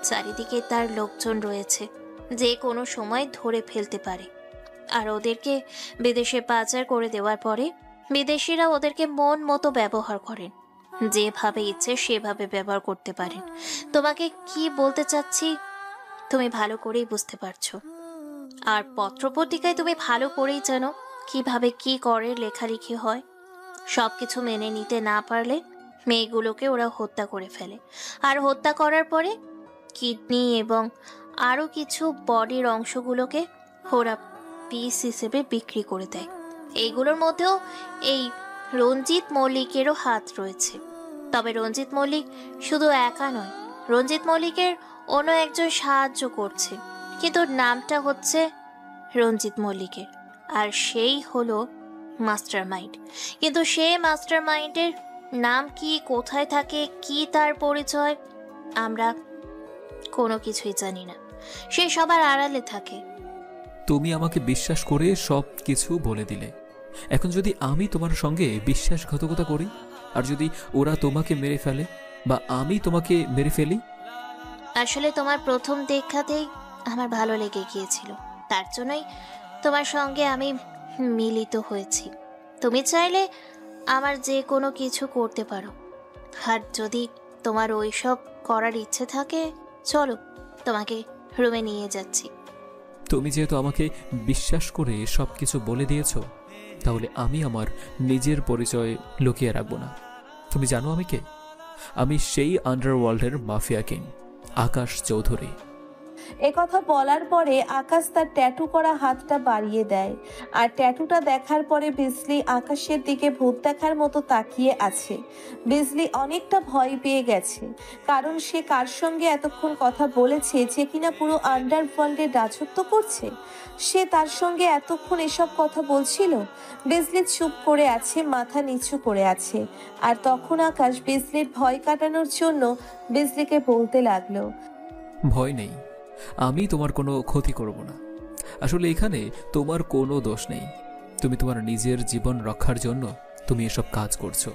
চারিদিকে তার লোকজন রয়েছে, যে কোনো সময় ধরে ফেলতে পারে। আর ওদেরকে বিদেশে পাচার করে দেওয়ার পরে বিদেশিরা ওদেরকে মন মতো ব্যবহার করেন, যেভাবে ইচ্ছে সেভাবে ব্যবহার করতে পারেন। তোমাকে কি বলতে চাচ্ছি তুমি ভালো করেই বুঝতে পারছো। আর পত্রপত্রিকায় তুমি ভালো করেই জানো কিভাবে কি করে লেখালেখি হয়। সব কিছু মেনে নিতে না পারলে মেয়েগুলোকে ওরা হত্যা করে ফেলে, আর হত্যা করার পরে কিডনি এবং আরও কিছু বডির অংশগুলোকে ওরা পিস হিসেবে বিক্রি করে দেয়। এইগুলোর মধ্যেও এই রঞ্জিত মল্লিকেরও হাত রয়েছে। তবে রঞ্জিত মল্লিক শুধু একা নয়, রঞ্জিত মল্লিকের অন্য একজন সাহায্য করছে, কিন্তু নামটা হচ্ছে রঞ্জিত মল্লিকের, আর সেই হলো মাস্টার মাইন্ড। কিন্তু সে মাস্টার মাইন্ডের নাম কি, কোথায় থাকে, কি তার পরিচয়, আমরা কোনো কিছুই জানি না। সে সবার আড়ালে থাকে। তুমি আমাকে বিশ্বাস করে সব কিছু বলে দিলে। এখন যদি আমি তোমার সঙ্গে বিশ্বাসঘাতকতা করি, আর যদি ওরা তোমাকে মেরে ফেলে বা আমি তোমাকে মেরে ফেলি? আসলে তোমার প্রথম দেখাতেই আমার ভালো লেগে গিয়েছিল, তার জন্যই তোমার সঙ্গে আমি মিলিত হয়েছি। তুমি চাইলে আমার যে কোনো কিছু করতে পারো, আর যদি তোমার ওইসব করার ইচ্ছে থাকে চলো, তোমাকে রুমে নিয়ে যাচ্ছি। তুমি যেহেতু আমাকে বিশ্বাস করে সব কিছু বলে দিয়েছ, তাহলে আমি আমার নিজের পরিচয় লুকিয়ে রাখবো না। তুমি জানো আমি কে? আমি সেই আন্ডারওয়ার্ল্ডের মাফিয়া কিং আকাশ চৌধুরী। একথা বলার পরে আকাশ তার ট্যাটু করা হাতটা বাড়িয়ে দেয়, আর ট্যাটুটা দেখার পরে বিজলি আকাশের দিকে ভূত দেখার মতো তাকিয়ে আছে। বিজলি অনেকটা ভয় পেয়ে গেছে, কারণ সে কার সঙ্গে এতক্ষণ কথা বলেছে যে কিনা পুরো আন্ডারওয়ার্ল্ডে রাজত্ব করছে। সে তার সঙ্গে এতক্ষণ এসব কথা বলছিল। বিজলি চুপ করে আছে, মাথা নিচু করে আছে। আর তখন আকাশ বিজলির ভয় কাটানোর জন্য বিজলিকে বলতে লাগলো, ভয় নেই, আমি তোমার কোনো ক্ষতি করব না। আসলে এখানে তোমার কোনো দোষ নেই। তুমি তোমার নিজের জীবন রক্ষার জন্য তুমি এসব কাজ করছো।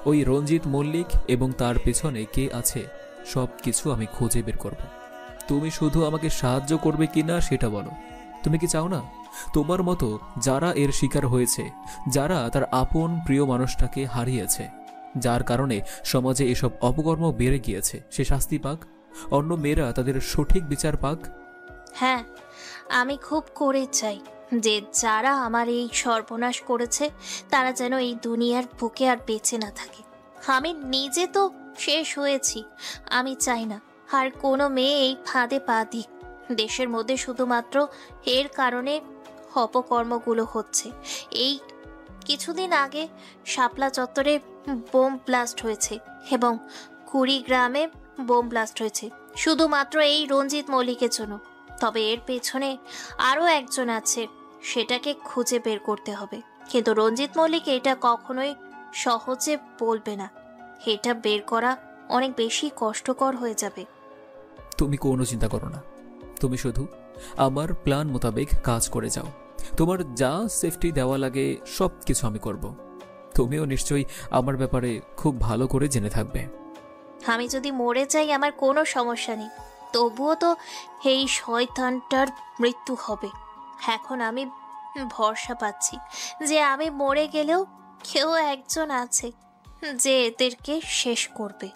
ওই রঞ্জিত মল্লিক এবং তার পেছনে কে আছে সব কিছু আমি খুঁজে বের করব। তুমি শুধু আমাকে সাহায্য করবে কিনা সেটা বলো। তুমি কি চাও না তোমার মতো যারা এর শিকার হয়েছে, যারা তার আপন প্রিয় মানুষটাকে হারিয়েছে, যার কারণে সমাজে এসব অপকর্ম বেড়ে গিয়েছে, সে শাস্তি পাক, অন্য মেয়েরা তাদের সঠিক বিচার পাক? হ্যাঁ, আমি খুব করে চাই যে যারা আমার এই সর্বনাশ করেছে তারা যেন এই দুনিয়ার বুকে আর বেঁচে না থাকে। আমি নিজে তো শেষ হয়েছি, আমি চাই না আর কোনো মেয়ে এই ফাঁদে পা দিক। দেশের মধ্যে শুধুমাত্র এর কারণে অপকর্মগুলো হচ্ছে। এই কিছুদিন আগে শাপলা চত্বরে বোম ব্লাস্ট হয়েছে এবং কুড়িগ্রামে বোম ব্লাস্ট হয়েছে শুধুমাত্র এই রঞ্জিত মল্লিকের জন্য। তবে এর পেছনে আরও একজন আছে, সেটাকে খুঁজে বের করতে হবে। কিন্তু রঞ্জিত মল্লিক এটা কখনোই সহজে বলবে না। এটা বের করা অনেক বেশি কষ্টকর হয়ে যাবে। তুমি কোনো চিন্তা করো না, তুমি শুধু আমার প্ল্যান মোতাবেক কাজ করে যাও। তোমার যা সেফটি দেওয়া লাগে সব কিছু আমি করব। তুমিও নিশ্চয়ই আমার ব্যাপারে খুব ভালো করে জেনে থাকবে। আমি যদি মরে যাই আমার কোনো সমস্যা নেই, তবুও তো এই শয়তানটার মৃত্যু হবে। এখন আমি ভরসা পাচ্ছি যে আমি মরে গেলেও কেউ একজন আছে যে এদেরকে শেষ করবে।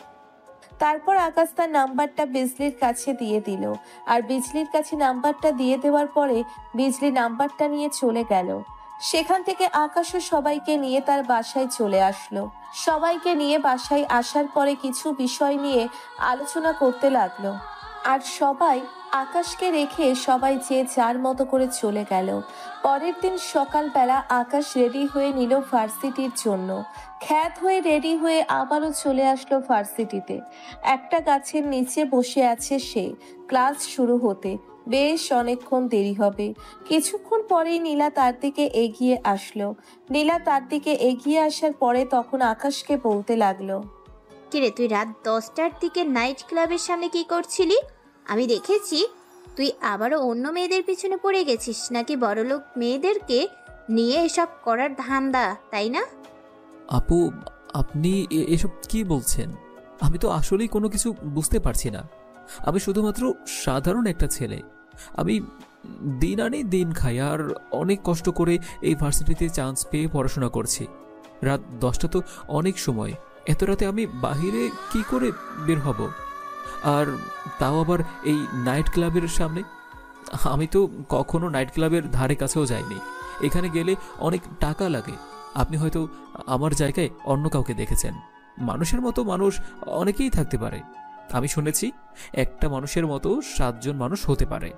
তারপর আকাশ তার নাম্বারটা বিজলির কাছে দিয়ে দিল, আর বিজলির কাছে নাম্বারটা দিয়ে দেওয়ার পরে বিজলি নাম্বারটা নিয়ে চলে গেল। সেখান থেকে আকাশও সবাইকে নিয়ে তার বাসায় চলে আসলো। সবাইকে নিয়ে বাসায় আসার পরে কিছু বিষয় নিয়ে আলোচনা করতে লাগলো, আর সবাই আকাশকে রেখে সবাই যে যার মতো করে চলে গেল। পরের দিন সকালবেলা আকাশ রেডি হয়ে নিল ভার্সিটির জন্য। খ্যাত হয়ে রেডি হয়ে আবারও চলে আসলো ভার্সিটিতে। একটা গাছের নিচে বসে আছে সে, ক্লাস শুরু হতে বেশ অনেকক্ষণ দেরি হবে। কিছুক্ষণ পরেই নীলা তার দিকে এগিয়ে আসলো। নীলা তার দিকে এগিয়ে আসার পরে তখন আকাশকে বলতে লাগলো, কিরে, তুই রাত 10টার দিকে নাইট ক্লাবের সামনে কি করছিলি? আমি দেখেছি তুই আবারও অন্য মেয়েদের পিছনে পড়ে গেছিস নাকি? বড়লোক মেয়েদেরকে নিয়ে এসব করার ধান্দা, তাই না? আপু, আপনি এসব কি বলছেন? আমি তো আসলেই কোনো কিছু বুঝতে পারছি না। আমি শুধুমাত্র সাধারণ একটা ছেলে। আমি দিন আনি দিন খাই, আর অনেক কষ্ট করে এই ভার্সিটিতে চান্স পেয়ে পড়াশোনা করছি। রাত 10টা তো অনেক সময়, এত রাতে আমি বাহিরে কি করে বের হব? আর তাও আবার এই নাইট ক্লাবের সামনে। আমি তো কখনো নাইট ক্লাবের ধারে কাছেও যাইনি। এখানে গেলে অনেক টাকা লাগে। আপনি হয়তো আমার জায়গায় অন্য কাউকে দেখেছেন। মানুষের মতো মানুষ অনেকেই থাকতে পারে। আমি শুনেছি একটা মানুষের মতো 7 জন মানুষ হতে পারে।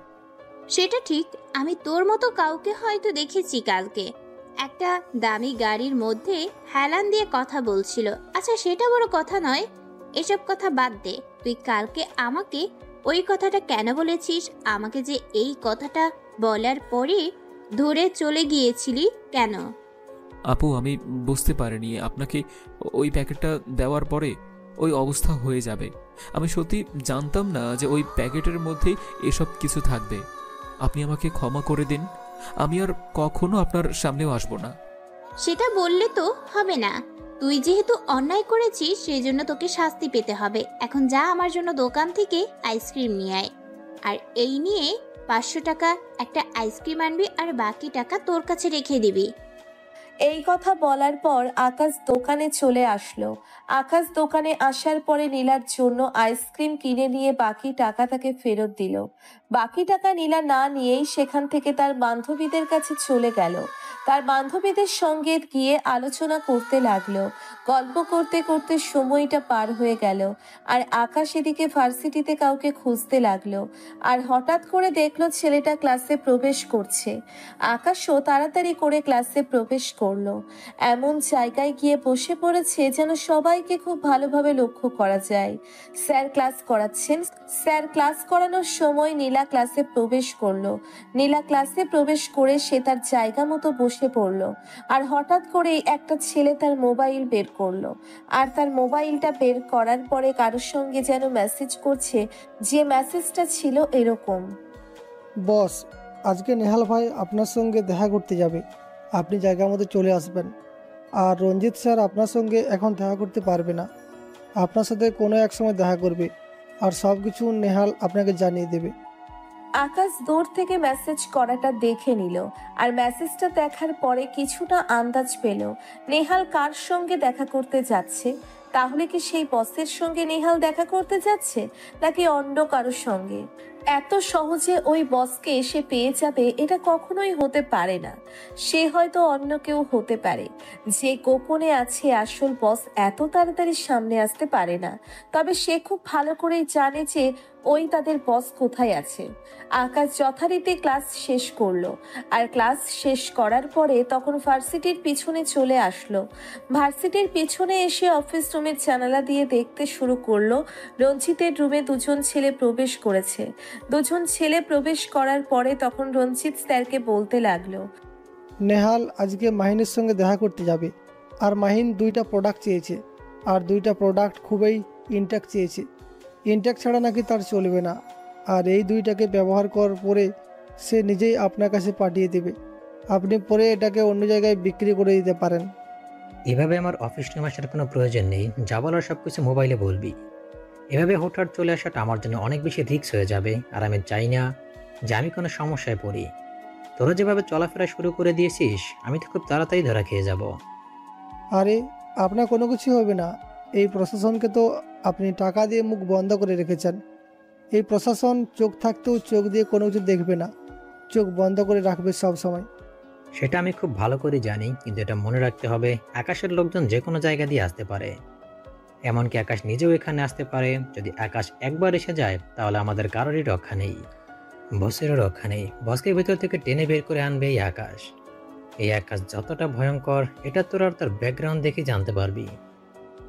সেটা ঠিক, আমি তোর মতো কাউকে হয়তো দেখেছি কালকে একটা দামি গাড়ির মধ্যে হেলান দিয়ে কথা বলছিল। আচ্ছা সেটা বড় কথা নয়, এসব কথা বাদ দে। তুই কালকে আমাকে ওই কথাটা কেন বলেছিস? আমাকে যে এই কথাটা বলার পরে ধরে চলে গিয়েছিলি কেন? আপু, আমি বুঝতে পারিনি আপনাকে ওই প্যাকেটটা দেওয়ার পরে ওই অবস্থা হয়ে যাবে। আমি সত্যি জানতাম না যে ওই প্যাকেটের মধ্যেই এসব কিছু থাকবে। আপনি আমাকে ক্ষমা করে দিন। আমি আর কখনো আপনার সামনেও আসবো না। সেটা বললে তো হবে না। তুই যেহেতু অন্যায় করেছিস সেই জন্য তোকে শাস্তি পেতে হবে। এখন যা আমার জন্য দোকান থেকে আইসক্রিম নিয়ে আয়, আর এই নিয়ে 500 টাকা একটা আইসক্রিম আনবি, আর বাকি টাকা তোর কাছে রেখে দিবি। এই কথা বলার পর আকাশ দোকানে চলে আসলো। আকাশ দোকানে আসার পরে নীলার জন্য আইসক্রিম কিনে নিয়ে বাকি টাকা তাকে ফেরত দিল। বাকি টাকা নীলা না নিয়েই সেখান থেকে তার বান্ধবীদের কাছে চলে গেল। তার বান্ধবীদের সঙ্গে গিয়ে আলোচনা করতে লাগলো। গল্প করতে করতে সময়টা পার হয়ে গেল। আর আকাশ এদিকে ভার্সিটিতে কাউকে খুঁজতে লাগলো। আর হঠাৎ করে দেখলো ছেলেটা ক্লাসে প্রবেশ করছে। আকাশও তাড়াতাড়ি করে ক্লাসে প্রবেশ করলো। এমন জায়গায় গিয়ে বসে পড়েছে যেন সবাইকে খুব ভালোভাবে লক্ষ্য করা যায়। স্যার ক্লাস করাচ্ছেন। স্যার ক্লাস করানোর সময় নীলা ক্লাসে প্রবেশ করলো। নীলা ক্লাসে প্রবেশ করে সে তার জায়গা মতো বসে পড়লো। আর হঠাৎ করেই একটা ছেলে তার মোবাইল বের করলো। আর তার মোবাইলটা বের করার পরে কারোর সঙ্গে যেন মেসেজ করছে, যে মেসেজটা ছিল এরকম: বস, আজকে নেহাল ভাই আপনার সঙ্গে দেখা করতে যাবে, আপনি জায়গা মতো চলে আসবেন। আর রঞ্জিত স্যার আপনার সঙ্গে এখন দেখা করতে পারবে না, আপনার সাথে কোনো এক সময় দেখা করবে, আর সব কিছু নেহাল আপনাকে জানিয়ে দেবে। আকাশ দূর থেকে মেসেজ করাটা দেখে নিল। আর মেসেজটা দেখার পরে কিছুটা আন্দাজ পেল নেহাল কার সঙ্গে দেখা করতে যাচ্ছে। তাহলে কি সেই বসের সঙ্গে নেহাল দেখা করতে যাচ্ছে, নাকি অন্য কারোর সঙ্গে? এত সহজে ওই বসকে এসে পেয়ে যাবে এটা কখনোই হতে পারে না। সে হয়তো অন্য কেউ হতে পারে। যে গোপনে আছে আসল বস এত তাড়াতাড়ি সামনে আসতে পারে না। তবে সে খুব ভালো করেই জানে যে ওই তাদের বস কোথায় আছে। আকাশ যথারীতি ক্লাস শেষ করলো। আর ক্লাস শেষ করার পরে তখন ভার্সিটির পিছনে চলে আসলো। ভার্সিটির পিছনে এসে অফিস রুমের জানালা দিয়ে দেখতে শুরু করলো রঞ্জিতের রুমে 2 জন ছেলে প্রবেশ করেছে। 2 জন ছেলে প্রবেশ করার পরে তখন রঞ্জিত স্যারকে বলতে লাগলো, নেহাল আজকে মাহিনের সঙ্গে দেখা করতে যাবে, আর মাহিন 2টা প্রোডাক্ট চেয়েছে, আর 2টা প্রোডাক্ট খুবই ইনট্যাক্ট চেয়েছে। ইনট্যাক্ট ছাড়া নাকি তার চলবে না, আর এই 2টাকে ব্যবহার করার পরে সে নিজেই আপনার কাছে পাঠিয়ে দেবে। আপনি পরে এটাকে অন্য জায়গায় বিক্রি করে দিতে পারেন। এভাবে আমার অফিস রুমে আসার কোনো প্রয়োজন নেই, যা বলার সব কিছু মোবাইলে বলবি। এভাবে হুটহাট চলে আসাটা আমার জন্য অনেক বেশি রিস্ক হয়ে যাবে, আর আমি চাই না যে আমি কোনো সমস্যায় পড়ি। তোরা যেভাবে চলাফেরা শুরু করে দিয়েছিস, আমি তো খুব তাড়াতাড়ি ধরা খেয়ে যাব। আরে আপনার কোনো কিছু হবে না, এই প্রশাসনকে তো আপনি টাকা দিয়ে মুখ বন্ধ করে রেখেছেন। এই প্রশাসন চোখ থাকতেও চোখ দিয়ে কোনো কিছু দেখবে না, চোখ বন্ধ করে রাখবে সব সময়। সেটা আমি খুব ভালো করে জানি, কিন্তু এটা মনে রাখতে হবে, আকাশের লোকজন যে কোনো জায়গা দিয়ে আসতে পারে। এমনকি আকাশ নিজেও এখানে আসতে পারে। যদি আকাশ একবার এসে যায় তাহলে আমাদের কারোরই রক্ষা নেই, বসেরও রক্ষা নেই। বসকে ভেতর থেকে টেনে বের করে আনবে এই আকাশ। এই আকাশ যতটা ভয়ঙ্কর এটা তোরা তার ব্যাকগ্রাউন্ড দেখে জানতে পারবি।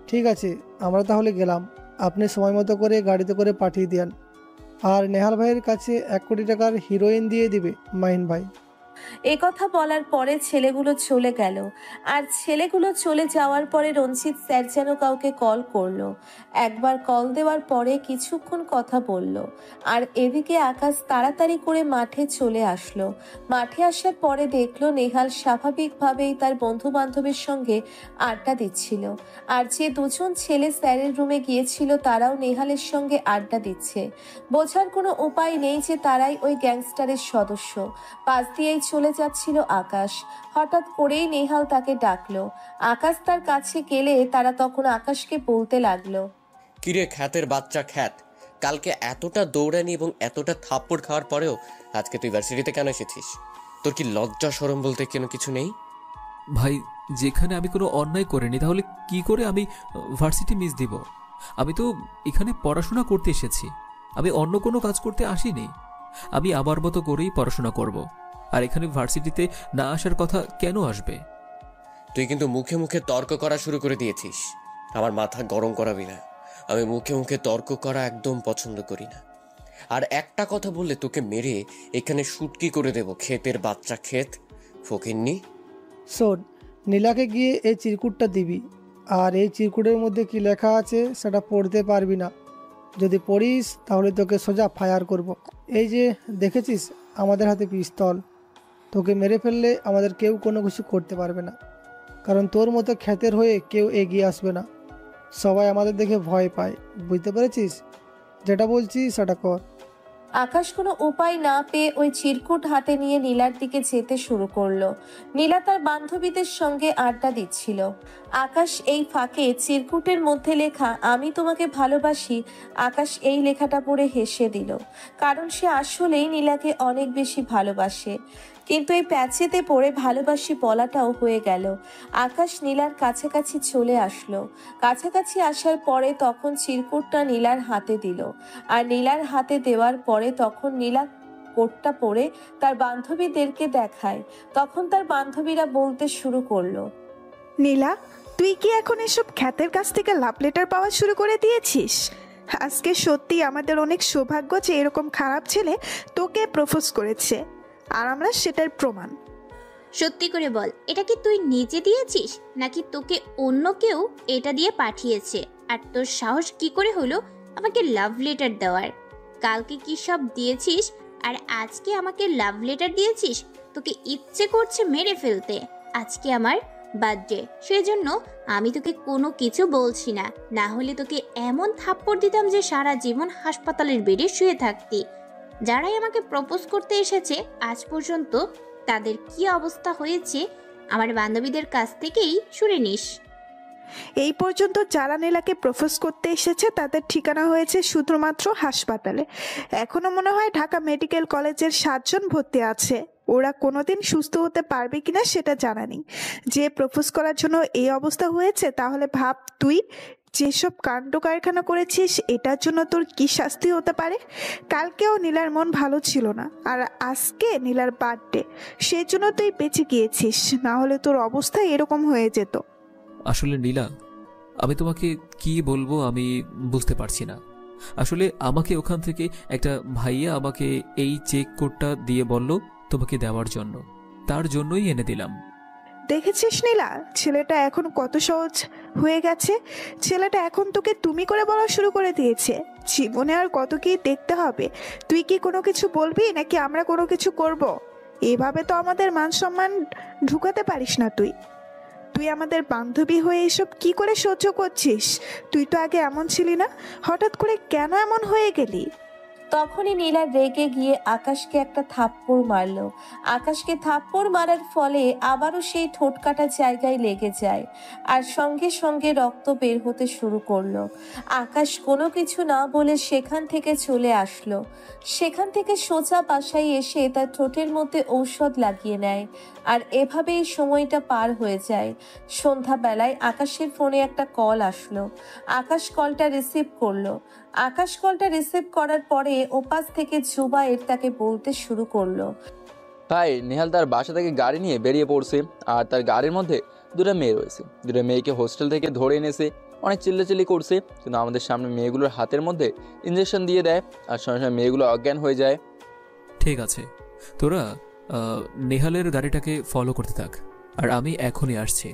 ঠিক আছে, আমরা তাহলে গেলাম। আপনি সময় মতো করে গাড়িতে করে পাঠিয়ে দিন। আর নেহাল ভাইয়ের কাছে 1 কোটি টাকার হিরোইন দিয়ে দিবে মাহিন ভাই। এ কথা বলার পরে ছেলেগুলো চলে গেল। আর ছেলেগুলো চলে যাওয়ার পরে রঞ্জিত স্যার যেন কাউকে কল করলো। একবার কল দেওয়ার পরে কিছুক্ষণ কথা বলল। আর এদিকে আকাশ তাড়াতাড়ি করে মাঠে চলে আসলো। মাঠে আসার পরে দেখলো নেহাল স্বাভাবিকভাবেই তার বন্ধু বান্ধবের সঙ্গে আড্ডা দিচ্ছিল। আর যে 2 জন ছেলে স্যারের রুমে গিয়েছিল তারাও নেহালের সঙ্গে আড্ডা দিচ্ছে। বোঝার কোনো উপায় নেই যে তারাই ওই গ্যাংস্টারের সদস্য। পাশ দিয়েই চলে যাচ্ছিল আকাশ। হঠাৎ করেই নেহাল তাকে ডাকলো। আকাশ তার কাছে গেলে তারা তখন আকাশকে বলতে লাগলো, কিরে খ্যাতের বাচ্চা খ্যাত, কালকে এতটা দৌড়ানি এবং এতটা থাপ্পড় খাওয়ার পরেও আজকে তুই ভার্সিটিতে কেন এসেছিস? তোর কি লজ্জা শরম বলতে কোনো কিছু নেই? ভাই, যেখানে আমি কোনো অন্যায় করিনি তাহলে কি করে আমি ভার্সিটি মিস দিব? আমি তো এখানে পড়াশোনা করতে এসেছি, আমি অন্য কোনো কাজ করতে আসিনি। আমি আমার মতো করেই পড়াশোনা করব। আর এখানে ভার্সিটিতে না আসার কথা কেন আসবে? তুই কিন্তু মুখে মুখে তর্ক করা শুরু করে দিয়েছিস। আমার মাথা গরম করাবি না। আমি মুখে মুখে তর্ক করা একদম পছন্দ করি না। আর একটা কথা বললে তোকে মেরে এখানে শুটকি করে দেব, ক্ষেতের বাচ্চা ক্ষেত ফকিন্নি। শোন, নীলাকে গিয়ে এই চিরকুটটা দিবি, আর এই চিরকুটের মধ্যে কি লেখা আছে সেটা পড়তে পারবি না। যদি পড়িস তাহলে তোকে সোজা ফায়ার করব। এই যে দেখেছিস আমাদের হাতে পিস্তল, তোকে মেরে ফেললে আমাদের কেউ কোনো কিছু করতে পারবে না, কারণ তোর মতো ক্ষেতের হয়ে কেউ এগিয়ে আসবে না। সবাই আমাদের দেখে ভয় পায়, বুঝতে পেরেছিস? যেটা বলছি সেটা কর। আকাশ কোনো উপায় না পেয়ে ওই চিরকুট হাতে নিয়ে নীলার দিকে যেতে শুরু করলো। নীলা তার বান্ধবীদের সঙ্গে আড্ডা দিচ্ছিল। আকাশ এই ফাঁকে চিরকুটের মধ্যে লেখা আমি তোমাকে ভালোবাসি, আকাশ এই লেখাটা পড়ে হেসে দিল, কারণ সে আসলেই নীলাকে অনেক বেশি ভালোবাসে। কিন্তু এই প্যাচেতে পড়ে ভালোবাসি বলাটাও হয়ে গেল। আকাশ নীলার কাছাকাছি চলে আসলো। কাছাকাছি আসার পরে তখন চিরকুটটা নীলার হাতে দিল, আর নীলার হাতে দেওয়ার পরে তখন নীলা কোটটা পরে তার বান্ধবীদেরকে দেখায়। তখন তার বান্ধবীরা বলতে শুরু করলো, নীলা, তুই কি এখন এসব খ্যাতের কাছ থেকে লাভ লেটার পাওয়া শুরু করে দিয়েছিস? আজকে সত্যি আমাদের অনেক সৌভাগ্য যে এরকম খারাপ ছেলে তোকে প্রপোজ করেছে, আর আমরা সেটার প্রমাণ। সত্যি করে বল, এটা কি তুই নিজে দিয়েছিস নাকি তোকে অন্য কেউ এটা দিয়ে পাঠিয়েছে? আর তোর সাহস কি করে হলো আমাকে লাভ লেটার দেওয়ার? কালকে কি সব দিয়েছিস আর আজকে আমাকে লাভ লেটার দিয়েছিস? তোকে ইচ্ছে করছে মেরে ফেলতে। আজকে আমার বার্থডে, সেজন্য আমি তোকে কোনো কিছু বলছি না, না হলে তোকে এমন থাপ্পড় দিতাম যে সারা জীবন হাসপাতালের বেডে শুয়ে থাকতি। যারাই আমাকে প্রপোজ করতে এসেছে আজ পর্যন্ত তাদের কি অবস্থা হয়েছে আমার বান্ধবীদের কাছ থেকেই শুনে নিস। এই পর্যন্ত যারা নীলাকে প্রপোজ করতে এসেছে তাদের ঠিকানা হয়েছে শুধুমাত্র হাসপাতালে। এখনো মনে হয় ঢাকা মেডিকেল কলেজের 7 জন ভর্তি আছে। ওরা কোনোদিন সুস্থ হতে পারবে কিনা সেটা জানা নেই। যে প্রপোজ করার জন্য এই অবস্থা হয়েছে, তাহলে ভাব তুই যেসব কাণ্ড কারখানা করেছিস এটার জন্য তোর কি শাস্তি হতে পারে। কালকেও নীলার মন ভালো ছিল না, আর আজকে নীলার বার্থডে, সেই জন্য তুই বেঁচে গিয়েছিস, না হলে তোর অবস্থা এরকম হয়ে যেত। আসলে নীলা, আমি তোমাকে কি বলবো আমি বুঝতে পারছি না। আসলে আমাকে ওখান থেকে একটা ভাইয়া আমাকে এই চেক কোডটা দিয়ে বলল তোমাকে দেওয়ার জন্য, তার জন্যই এনে দিলাম। দেখেছিস নীলা, ছেলেটা এখন কত সহজ হয়ে গেছে। ছেলেটা এখন তোকে তুমি করে বলা শুরু করে দিয়েছে। জীবনে আর কত কি দেখতে হবে? তুই কি কোনো কিছু বলবি নাকি আমরা কোনো কিছু করব? এভাবে তো আমাদের মান সম্মান ঢুকাতে পারিস না। তুই তুই আমাদের বান্ধবী হয়ে এসব কি করে সহ্য করছিস? তুই তো আগে এমন ছিলি না, হঠাৎ করে কেন এমন হয়ে গেলি? তখনই নীলা রেগে গিয়ে আকাশকে একটা থাপ্পড় মারলো। আকাশকে থাপ্পড় মারার ফলে আবারও সেই ঠোঁট কাটা জায়গায় লেগে যায়, আর সঙ্গে সঙ্গে রক্ত বের হতে শুরু করলো। আকাশ কোনো কিছু না বলে সেখান থেকে চলে আসলো। সেখান থেকে সোজা বাসায় এসে তার ঠোঁটের মধ্যে ঔষধ লাগিয়ে নেয়, আর এভাবেই সময়টা পার হয়ে যায়। সন্ধ্যাবেলায় আকাশের ফোনে একটা কল আসলো। আকাশ কলটা রিসিভ করলো। আকাশ কলটা রিসিভ করার পরে ওপাশ থেকে জুবায়ের তাকে বলতে শুরু করলো, ভাই, নেহাল তার বাসা থেকে গাড়ি নিয়ে বেরিয়ে পড়ছে, আর তার গাড়ির মধ্যে 2টা মেয়ে রয়েছে। 2টা মেয়েকে হোস্টেল থেকে ধরে এনেছে, অনেক চিল্লাচিল্লি করছে, কিন্তু আমাদের সামনে মেয়েগুলোর হাতের মধ্যে ইঞ্জেকশন দিয়ে দেয়, আর সঙ্গে সঙ্গে মেয়েগুলো অজ্ঞান হয়ে যায়। ঠিক আছে, তোরা নেহালের গাড়িটাকে ফলো করতে থাক, আর আমি এখনই আসছি।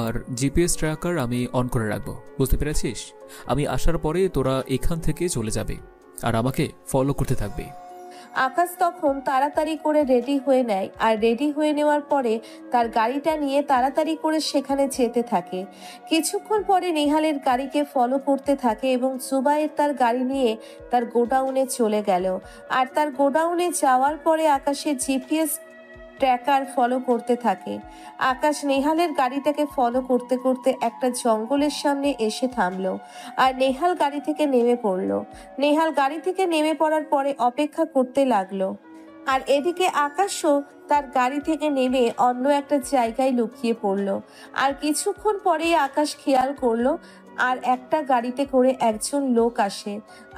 আর জিপিএস ট্র্যাকার আমি অন করে রাখবো, বুঝতে পেরেছিস? আমি আসার পরে তোরা এখান থেকে চলে যাবে আর আমাকে ফলো করতে থাকবে। আকাশ তখন তাড়াতাড়ি করে রেডি হয়ে নেয়, আর রেডি হয়ে নেওয়ার পরে তার গাড়িটা নিয়ে তাড়াতাড়ি করে সেখানে যেতে থাকে। কিছুক্ষণ পরে নেহালের গাড়িকে ফলো করতে থাকে এবং জুবায়ের তার গাড়ি নিয়ে তার গোডাউনে চলে গেল। আর তার গোডাউনে যাওয়ার পরে আকাশের জিপিএস ট্র্যাকার ফলো করতে থাকে। আকাশ নেহালের গাড়িটাকে ফলো করতে করতে একটা জঙ্গলের সামনে এসে থামলো আর নেহাল গাড়ি থেকে নেমে পড়লো। নেহাল গাড়ি থেকে নেমে পড়ার পরে অপেক্ষা করতে লাগলো, আর এদিকে আকাশও তার গাড়ি থেকে নেমে অন্য একটা জায়গায় লুকিয়ে পড়লো। আর কিছুক্ষণ পরেই আকাশ খেয়াল করলো আর একটা গাড়িতে করে একজন লোক আসে,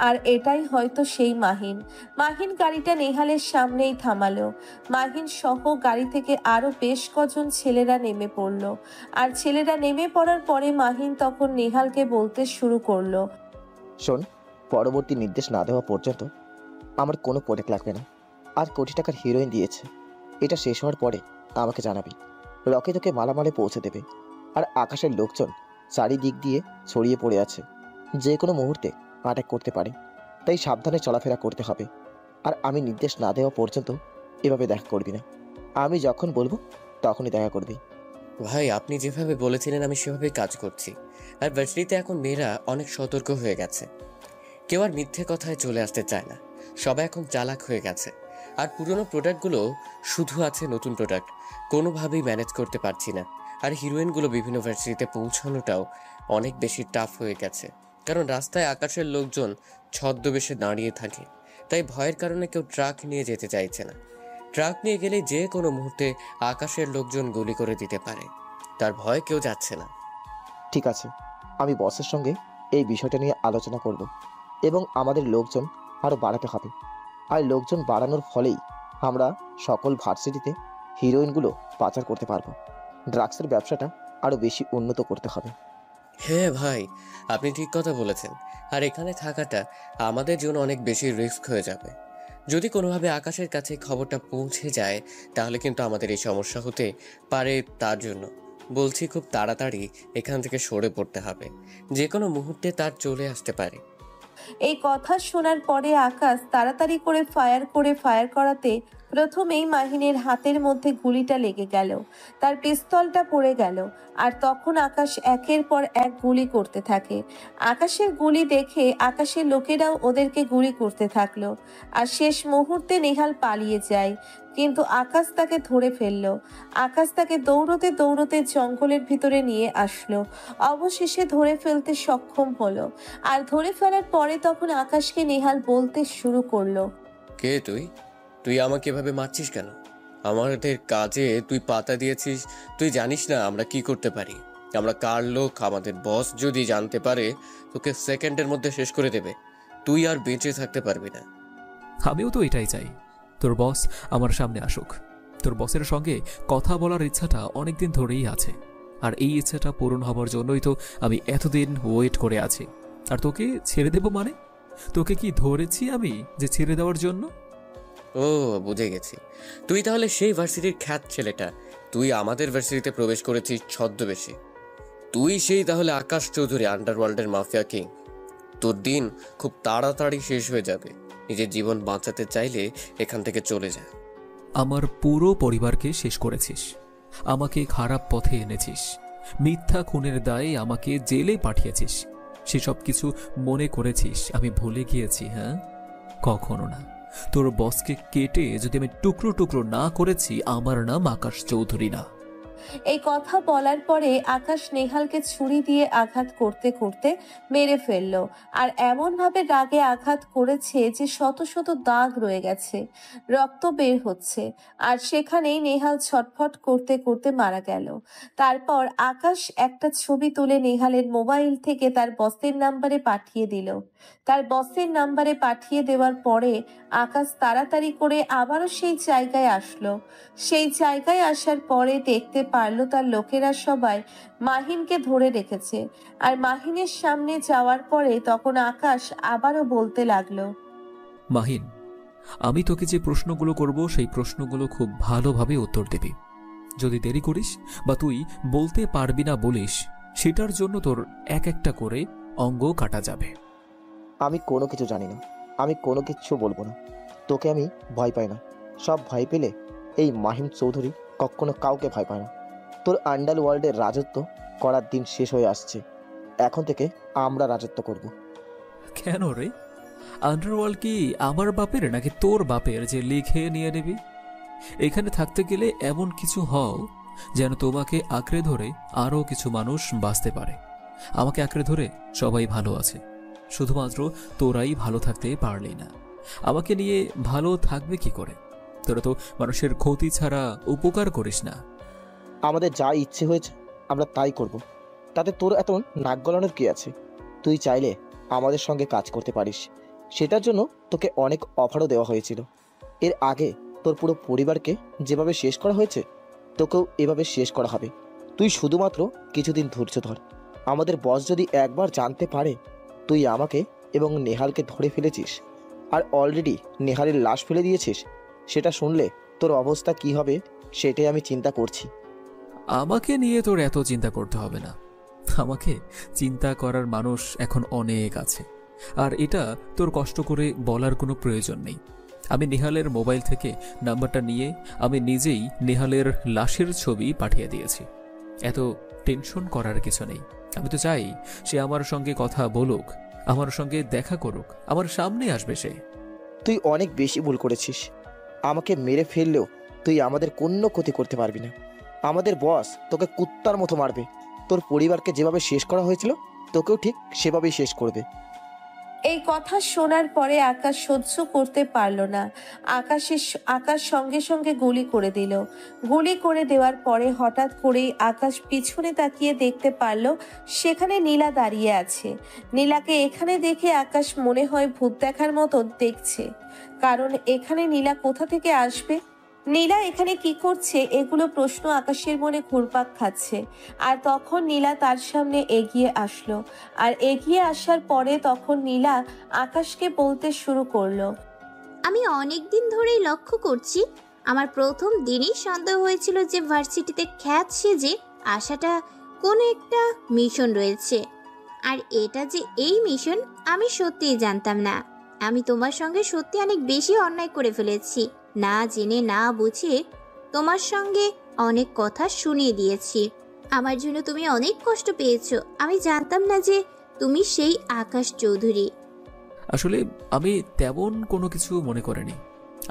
আর এটাই হয়তো সেই মাহিন। মাহিন গাড়িটা নেহালের সামনেই থামালো। মাহিন সহ গাড়ি থেকে আরো বেশ কজন ছেলেরা নেমে পড়লো। আর ছেলেরা নেমে পড়ার পরে মাহিন তখন নেহালকে বলতে শুরু করলো, শোন, পরবর্তী নির্দেশ না দেওয়া পর্যন্ত আমার কোনো প্রোডাক্ট লাগবে না। আর কোটি টাকার হিরোইন দিয়েছে, এটা শেষ হওয়ার পরে আমাকে জানাবি। রকি তোকে মালামালে পৌঁছে দেবে। আর আকাশের লোকজন চারিদিক দিয়ে ছড়িয়ে পড়ে আছে, যে কোনো মুহূর্তে অ্যাটাক করতে পারে, তাই সাবধানে চলাফেরা করতে হবে। আর আমি নির্দেশ না দেওয়া পর্যন্ত এভাবে দেখা করবি না। আমি যখন বলবো তখনই দেখা করবি। ভাই, আপনি যেভাবে বলেছিলেন আমি সেভাবে কাজ করছি। আর ভার্সিটিতে এখন মেয়েরা অনেক সতর্ক হয়ে গেছে, কেউ আর মিথ্যে কথায় চলে আসতে চায় না, সবাই এখন চালাক হয়ে গেছে। আর পুরনো প্রোডাক্টগুলো শুধু আছে, নতুন প্রোডাক্ট কোনোভাবেই ম্যানেজ করতে পারছি না। আর হিরোইনগুলো বিভিন্ন ভার্সিটিতে পৌঁছানোটাও অনেক বেশি টাফ হয়ে গেছে, কারণ রাস্তায় আকাশের লোকজন ছদ্মবেশে দাঁড়িয়ে থাকে, তাই ভয়ের কারণে কেউ ট্রাক নিয়ে যেতে চাইছে না। ট্রাক নিয়ে গেলে যে কোনো মুহূর্তে আকাশের লোকজন গুলি করে দিতে পারে, তার ভয় কেউ যাচ্ছে না। ঠিক আছে, আমি বসের সঙ্গে এই বিষয়টা নিয়ে আলোচনা করব এবং আমাদের লোকজন আরও বাড়াতে হবে। আর লোকজন বাড়ানোর ফলেই আমরা সকল ভার্সিটিতে হিরোইনগুলো পাচার করতে পারবো। ড্রাগসের ব্যবসাটা আরও বেশি উন্নত করতে হবে। হ্যাঁ ভাই, আপনি ঠিক কথা বলেছেন। আর এখানে থাকাটা আমাদের জন্য অনেক বেশি রিস্ক হয়ে যাবে। যদি কোনোভাবে আকাশের কাছে খবরটা পৌঁছে যায় তাহলে কিন্তু আমাদের এই সমস্যা হতে পারে। তার জন্য বলছি, খুব তাড়াতাড়ি এখান থেকে সরে পড়তে হবে, যে কোনো মুহূর্তে তার চলে আসতে পারে। এই কথা শোনার পরে আকাশ তাড়াতাড়ি করে ফায়ার করাতে প্রথমেই মাহিনের হাতের মধ্যে গুলিটা লেগে গেল, তার পিস্তলটা পড়ে গেল। আর তখন আকাশ একের পর এক গুলি করতে থাকে। আকাশের গুলি দেখে আকাশের লোকেরাও ওদেরকে গুলি করতে থাকলো। আর শেষ মুহূর্তে নেহাল পালিয়ে যায়, কিন্তু আকাশ তাকে ধরে ফেললো। আকাশ তাকে দৌড়তে দৌড়তে জঙ্গলের ভিতরে নিয়ে আসলো, অবশেষে ধরে ফেলতে সক্ষম হলো। আর ধরে ফেলার পরে তখন আকাশকে নেহাল বলতে শুরু করলো, কে তুই? তুই আমাকে এভাবে মারছিস কেন? আমাদের কাজে তুই পাতা দিয়েছিস, তুই জানিস না আমরা কি করতে পারি? আমরা কার লোক? আমাদের বস যদি জানতে পারে তোকে সেকেন্ডের মধ্যে শেষ করে দেবে, তুই আর বেঁচে থাকতে পারবি না। আমিও তো এটাই চাই, তোর বস আমার সামনে আসুক। তোর বসের সঙ্গে কথা বলার ইচ্ছাটা অনেকদিন ধরেই আছে, আর এই ইচ্ছাটা পূরণ হবার জন্যই তো আমি এতদিন ওয়েট করে আছি। আর তোকে ছেড়ে দেব মানে? তোকে কি ধরেছি আমি যে ছেড়ে দেওয়ার জন্য? ও, বুঝে গেছি। তুই তাহলে সেই ভার্সিটির খ্যাত ছেলেটা, তুই আমাদের ভার্সিটিতে প্রবেশ করেছিস ছদ্মবেশে। তুই সেই তাহলে আকাশ চৌধুরী, আন্ডারওয়ার্ল্ডের মাফিয়া কিং। তোর দিন খুব তাড়াতাড়ি শেষ হয়ে যাবে। নিজের জীবন বাঁচাতে চাইলে এখান থেকে চলে যা। আমার পুরো পরিবারকে শেষ করেছিস, আমাকে খারাপ পথে এনেছিস, মিথ্যা খুনের দায়ে আমাকে জেলে পাঠিয়েছিস। সেসব কিছু মনে করেছিস আমি ভুলে গিয়েছি? হ্যাঁ, কখনো না। তোর বসকে কেটে যদি আমি টুকরো টুকরো না করেছি, আমার নাম আকাশ চৌধুরী না। এই কথা বলার পরে আকাশ নেহালকে ছুরি দিয়ে আঘাত করতে করতে মেরে ফেললো। আর এমন ভাবে রাগে আঘাত করেছে যে শত শত দাগ রয়ে গেছে, রক্ত বের হচ্ছে। আর সেখানেই নেহাল ছটফট করতে করতে মারা গেল। তারপর আকাশ একটা ছবি তুলে নেহালের মোবাইল থেকে তার বসের নাম্বারে পাঠিয়ে দিল। তার বসের নাম্বারে পাঠিয়ে দেওয়ার পরে আকাশ তাড়াতাড়ি করে আবারও সেই জায়গায় আসলো। সেই জায়গায় আসার পরে দেখতে পারলো তার লোকেরা সবাই মাহিনকে ধরে রেখেছে। আর মাহিনের সামনে যাওয়ার পরে তখন আকাশ আবারও বলতে লাগলো, মাহিন, আমি তোকে যে প্রশ্নগুলো করব সেই প্রশ্নগুলো খুব ভালোভাবে উত্তর দিবি। যদি দেরি করিস বা তুই বলতে পারবি না বলিস, সেটার জন্য তোর এক একটা করে অঙ্গ কাটা যাবে। আমি কোনো কিছু জানি না, আমি কোনো কিছু বলবো না। তোকে আমি ভয় পাই না। সব ভয় পেলে এই মাহিম চৌধুরী কখনো কাউকে ভয় পায় না। তোর আন্ডারওয়ার্ল্ডের রাজত্ব করার দিন শেষ হয়ে আসছে। এখন থেকে আমরা রাজত্ব করব। কেন রে? আন্ডারওয়ার্ল্ড কি আমার বাপের নাকি তোর বাপের যে লিখে নিয়ে নিবি? এখানে থাকতে গেলে এমন কিছু হও যেন তোমাকে আঁকড়ে ধরে আরও কিছু মানুষ বাঁচতে পারে। আমাকে আঁকড়ে ধরে সবাই ভালো আছে, শুধুমাত্র তোরাই ভালো থাকতে পারলি না। আমাকে নিয়ে ভালো থাকবে কি করে? তোরা তো মানুষের ক্ষতি ছাড়া উপকার করিস না। আমাদের যা ইচ্ছে হয়েছে আমরা তাই করব, তাতে তোর এত নাক গলানোর কি আছে? তুই চাইলে আমাদের সঙ্গে কাজ করতে পারিস, সেটার জন্য তোকে অনেক অফারও দেওয়া হয়েছিল। এর আগে তোর পুরো পরিবারকে যেভাবে শেষ করা হয়েছে তোকেও এভাবে শেষ করা হবে। তুই শুধুমাত্র কিছুদিন ধৈর্য ধর। আমাদের বস যদি একবার জানতে পারে তুই আমাকে এবং নেহালকে ধরে ফেলেছিস আর অলরেডি নেহালের লাশ ফেলে দিয়েছিস, সেটা শুনলে তোর অবস্থা কি হবে সেটাই আমি চিন্তা করছি। আমাকে নিয়ে তোর এত চিন্তা করতে হবে না। আমাকে চিন্তা করার মানুষ এখন অনেক আছে, আর এটা তোর কষ্ট করে বলার কোনো প্রয়োজন নেই। আমি নেহালের মোবাইল থেকে নাম্বারটা নিয়ে আমি নিজেই নেহালের লাশের ছবি পাঠিয়ে দিয়েছি। এত টেনশন করার কিছু নেই। আমি তো চাই সে আমার সঙ্গে কথা বলুক, আমার সঙ্গে দেখা করুক, আমার সামনে আসবে সে। তুই অনেক বেশি ভুল করেছিস। আমাকে মেরে ফেললেও তুই আমাদের কোনো ক্ষতি করতে পারবি না। আমাদের বস তোকে কুত্তার মতো মারবে। তোর পরিবারকে যেভাবে শেষ করা হয়েছিল তোকেও ঠিক সেভাবেই শেষ করবে। এই কথা শোনার পরে আকাশ সহ্য করতে পারল না। আকাশ সঙ্গে সঙ্গে গুলি করে দিল। গুলি করে দেওয়ার পরে হঠাৎ করেই আকাশ পিছনে তাকিয়ে দেখতে পারল সেখানে নীলা দাঁড়িয়ে আছে। নীলাকে এখানে দেখে আকাশ মনে হয় ভূত দেখার মতো দেখছে, কারণ এখানে নীলা কোথা থেকে আসবে? নীলা এখানে কি করছে? এগুলো প্রশ্ন আকাশের মনে ঘুরপাক খাচ্ছে। আর তখন নীলা তার সামনে এগিয়ে আসলো, আর এগিয়ে আসার পরে তখন নীলা আকাশকে বলতে শুরু করলো, আমি অনেক দিন ধরেই লক্ষ্য করছি, আমার প্রথম দিনই সন্দেহ হয়েছিল যে ভার্সিটিতে খ্যাত সেজে আসাটা কোনো একটা মিশন রয়েছে। আর এটা যে এই মিশন আমি সত্যিই জানতাম না। আমি তোমার সঙ্গে সত্যি অনেক বেশি অন্যায় করে ফেলেছি। না জেনে না বুঝে তোমার সঙ্গে অনেক কথা শুনিয়ে দিয়েছি। আমার জন্য তুমি অনেক কষ্ট পেয়েছো। আমি জানতাম না যে তুমি সেই আকাশ চৌধুরী। আসলে আমি তেমন কোনো কিছু মনে করিনি,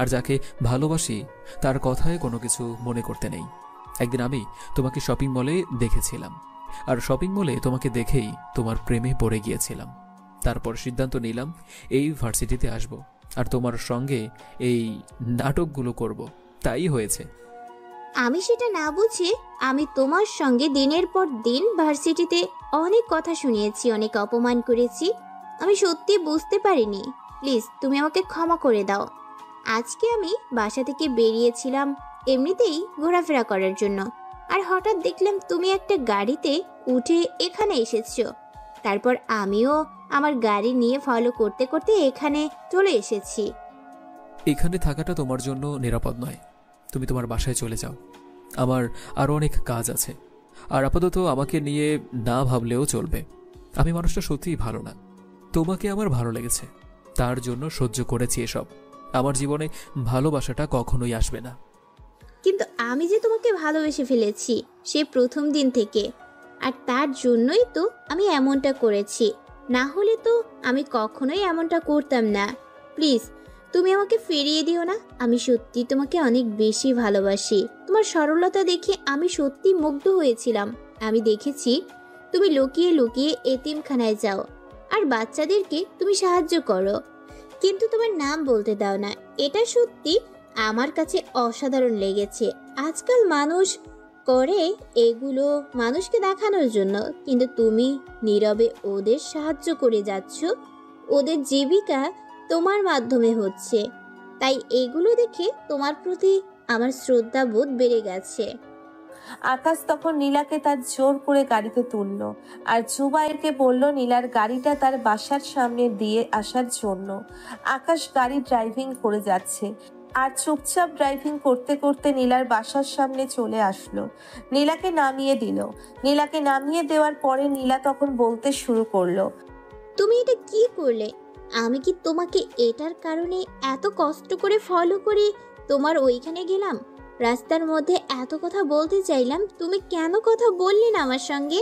আর যাকে ভালোবাসি তার কথায় কোনো কিছু মনে করতে নেই। একদিন আমি তোমাকে শপিং মলে দেখেছিলাম, আর শপিং মলে তোমাকে দেখেই তোমার প্রেমে পড়ে গিয়েছিলাম। তারপর সিদ্ধান্ত নিলাম এই ভার্সিটিতে আসব আর তোমার সঙ্গে এই নাটকগুলো করব। তাই হয়েছে। আমি সেটা না বুঝে আমি তোমার সঙ্গে দিনের পর দিন ভার্সিটিতে অনেক কথা শুনিয়েছি, অনেক অপমান করেছি। আমি সত্যি বুঝতে পারিনি। প্লিজ তুমি আমাকে ক্ষমা করে দাও। আজকে আমি বাসা থেকে বেরিয়েছিলাম এমনিতেই ঘোরাফেরা করার জন্য, আর হঠাৎ দেখলাম তুমি একটা গাড়িতে উঠে এখানে এসেছো। তারপর আমিও আমার গাড়ি নিয়ে ফলো করতে করতে এখানে চলে এসেছি। এখানে থাকাটা তোমার জন্য নিরাপদ নয়। তুমি তোমার বাসায় চলে যাও, আমার আরও অনেক কাজ আছে। আর আপাতত আমাকে নিয়ে না ভাবলেও চলবে। আমি মানুষটা সত্যিই ভালো না। তোমাকে আমার ভালো লেগেছে, তার জন্য সহ্য করেছি এসব। আমার জীবনে ভালোবাসাটা কখনোই আসবে না। কিন্তু আমি যে তোমাকে ভালোবেসে ফেলেছি সে প্রথম দিন থেকে, আর তার জন্যই তো আমি এমনটা করেছি। না হলে তো আমি কখনোই এমনটা করতাম না। প্লিজ তুমি আমাকে ফিরিয়ে দিও না। আমি সত্যি তোমাকে অনেক বেশি ভালোবাসি। তোমার সরলতা দেখে আমি সত্যি মুগ্ধ হয়েছিলাম। আমি দেখেছি তুমি লুকিয়ে লুকিয়ে এতিমখানায় যাও আর বাচ্চাদেরকে তুমি সাহায্য করো, কিন্তু তোমার নাম বলতে দাও না। এটা সত্যি আমার কাছে অসাধারণ লেগেছে। আজকাল মানুষ করে এগুলো মানুষকে দেখানোর জন্য, কিন্তু তুমি নীরবে ওদের সাহায্য করে যাচ্ছ। ওদের জীবিকা তোমার মাধ্যমে হচ্ছে, তাই এগুলো দেখে তোমার প্রতি আমার শ্রদ্ধাবোধ বেড়ে গেছে। আকাশ তখন নীলাকে তার জোর করে গাড়িতে তুললো আর জুবাইরকে বলল নীলার গাড়িটা তার বাসার সামনে দিয়ে আসার জন্য। আকাশ গাড়ি ড্রাইভিং করে যাচ্ছে আর চুপচাপ ড্রাইভিং করতে করতে নীলার বাসার সামনে চলে আসলো। নীলাকে নামিয়ে দিল। নীলাকে নামিয়ে দেওয়ার পরে নীলা তখন বলতে শুরু করলো, তুমি এটা কি করলে? আমি কি তোমাকে এটার কারণে এত কষ্ট করে ফলো করে তোমার ওইখানে গেলাম? রাস্তার মধ্যে এত কথা বলতে চাইলাম, তুমি কেন কথা বললে না আমার সঙ্গে?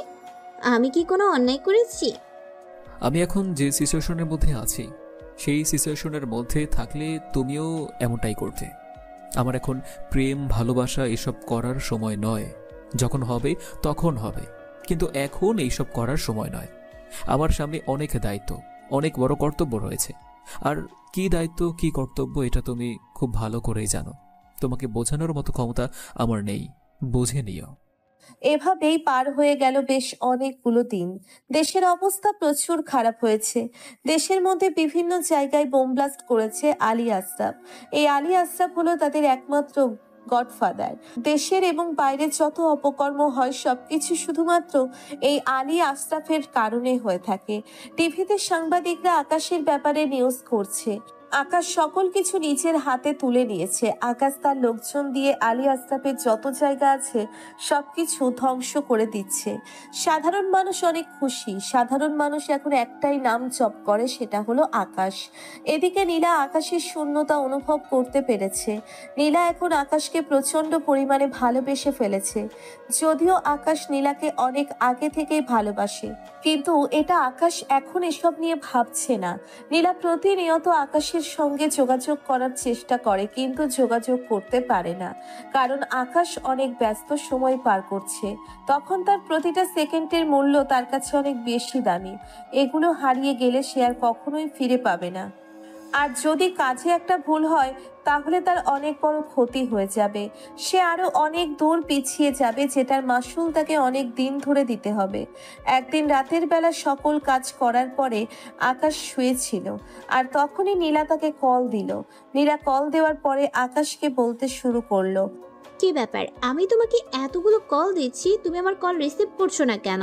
আমি কি কোনো অন্যায় করেছি? আমি এখন যে সিচুয়েশনের মধ্যে আছি সেই সিচুয়েশনের মধ্যে থাকলে তুমিও এমনটাই করতে। আমার এখন প্রেম ভালোবাসা এসব করার সময় নয়। যখন হবে তখন হবে, কিন্তু এখন এইসব করার সময় নয়। আমার সামনে অনেক দায়িত্ব, অনেক বড় কর্তব্য রয়েছে। আর কি দায়িত্ব কি কর্তব্য এটা তুমি খুব ভালো করেই জানো। তোমাকে বোঝানোর মতো ক্ষমতা আমার নেই, বুঝে নিও। এভাবেই পার হয়ে গেল বেশ অনেকগুলো দিন। দেশের অবস্থা প্রচুর খারাপ হয়েছে। দেশের মধ্যে বিভিন্ন জায়গায় বোম ব্লাস্ট করেছে আলী আশরাফ। এই আলী আশরাফ হলো তাদের একমাত্র গডফাদার। দেশের এবং বাইরের যত অপকর্ম হয় সবকিছু শুধুমাত্র এই আলী আশরাফের কারণে হয়ে থাকে। টিভিতে সাংবাদিকরা আকাশের ব্যাপারে নিউজ করছে। আকাশ সকল কিছু নিজের হাতে তুলে নিয়েছে। আকাশ তার লোকজন দিয়ে আলী আশরাফের যত জায়গা আছে সবকিছু ধ্বংস করে দিচ্ছে। সাধারণ মানুষ অনেক খুশি। সাধারণ মানুষ এখন একটাই নাম জপ করে, সেটা হলো আকাশ। এদিকে নীলা আকাশের শূন্যতা অনুভব করতে পেরেছে। নীলা এখন আকাশকে প্রচন্ড পরিমাণে ভালোবেসে ফেলেছে। যদিও আকাশ নীলাকে অনেক আগে থেকেই ভালোবাসে, কিন্তু এটা আকাশ এখন এসব নিয়ে ভাবছে না। নীলা প্রতিনিয়ত আকাশের সঙ্গে যোগাযোগ করার চেষ্টা করে, কিন্তু যোগাযোগ করতে পারে না, কারণ আকাশ অনেক ব্যস্ত সময় পার করছে। তখন তার প্রতিটা সেকেন্ডের মূল্য তার কাছে অনেক বেশি দামি। এগুলো হারিয়ে গেলে সে আর কখনোই ফিরে পাবে না। আর যদি কাজে একটা ভুল হয় তাহলে তার অনেক বড় ক্ষতি হয়ে যাবে। সে আরো অনেক দূর পিছিয়ে যাবে, যেটার মাসুল তাকে অনেক দিন ধরে দিতে হবে। একদিন রাতের বেলা সকল কাজ করার পরে আকাশ শুয়েছিল, আর তখনই নীলা তাকে কল দিল। নীলা কল দেওয়ার পরে আকাশকে বলতে শুরু করলো, কি ব্যাপার, আমি তোমাকে এতগুলো কল দিচ্ছি, তুমি আমার কল রিসিভ করছো না কেন?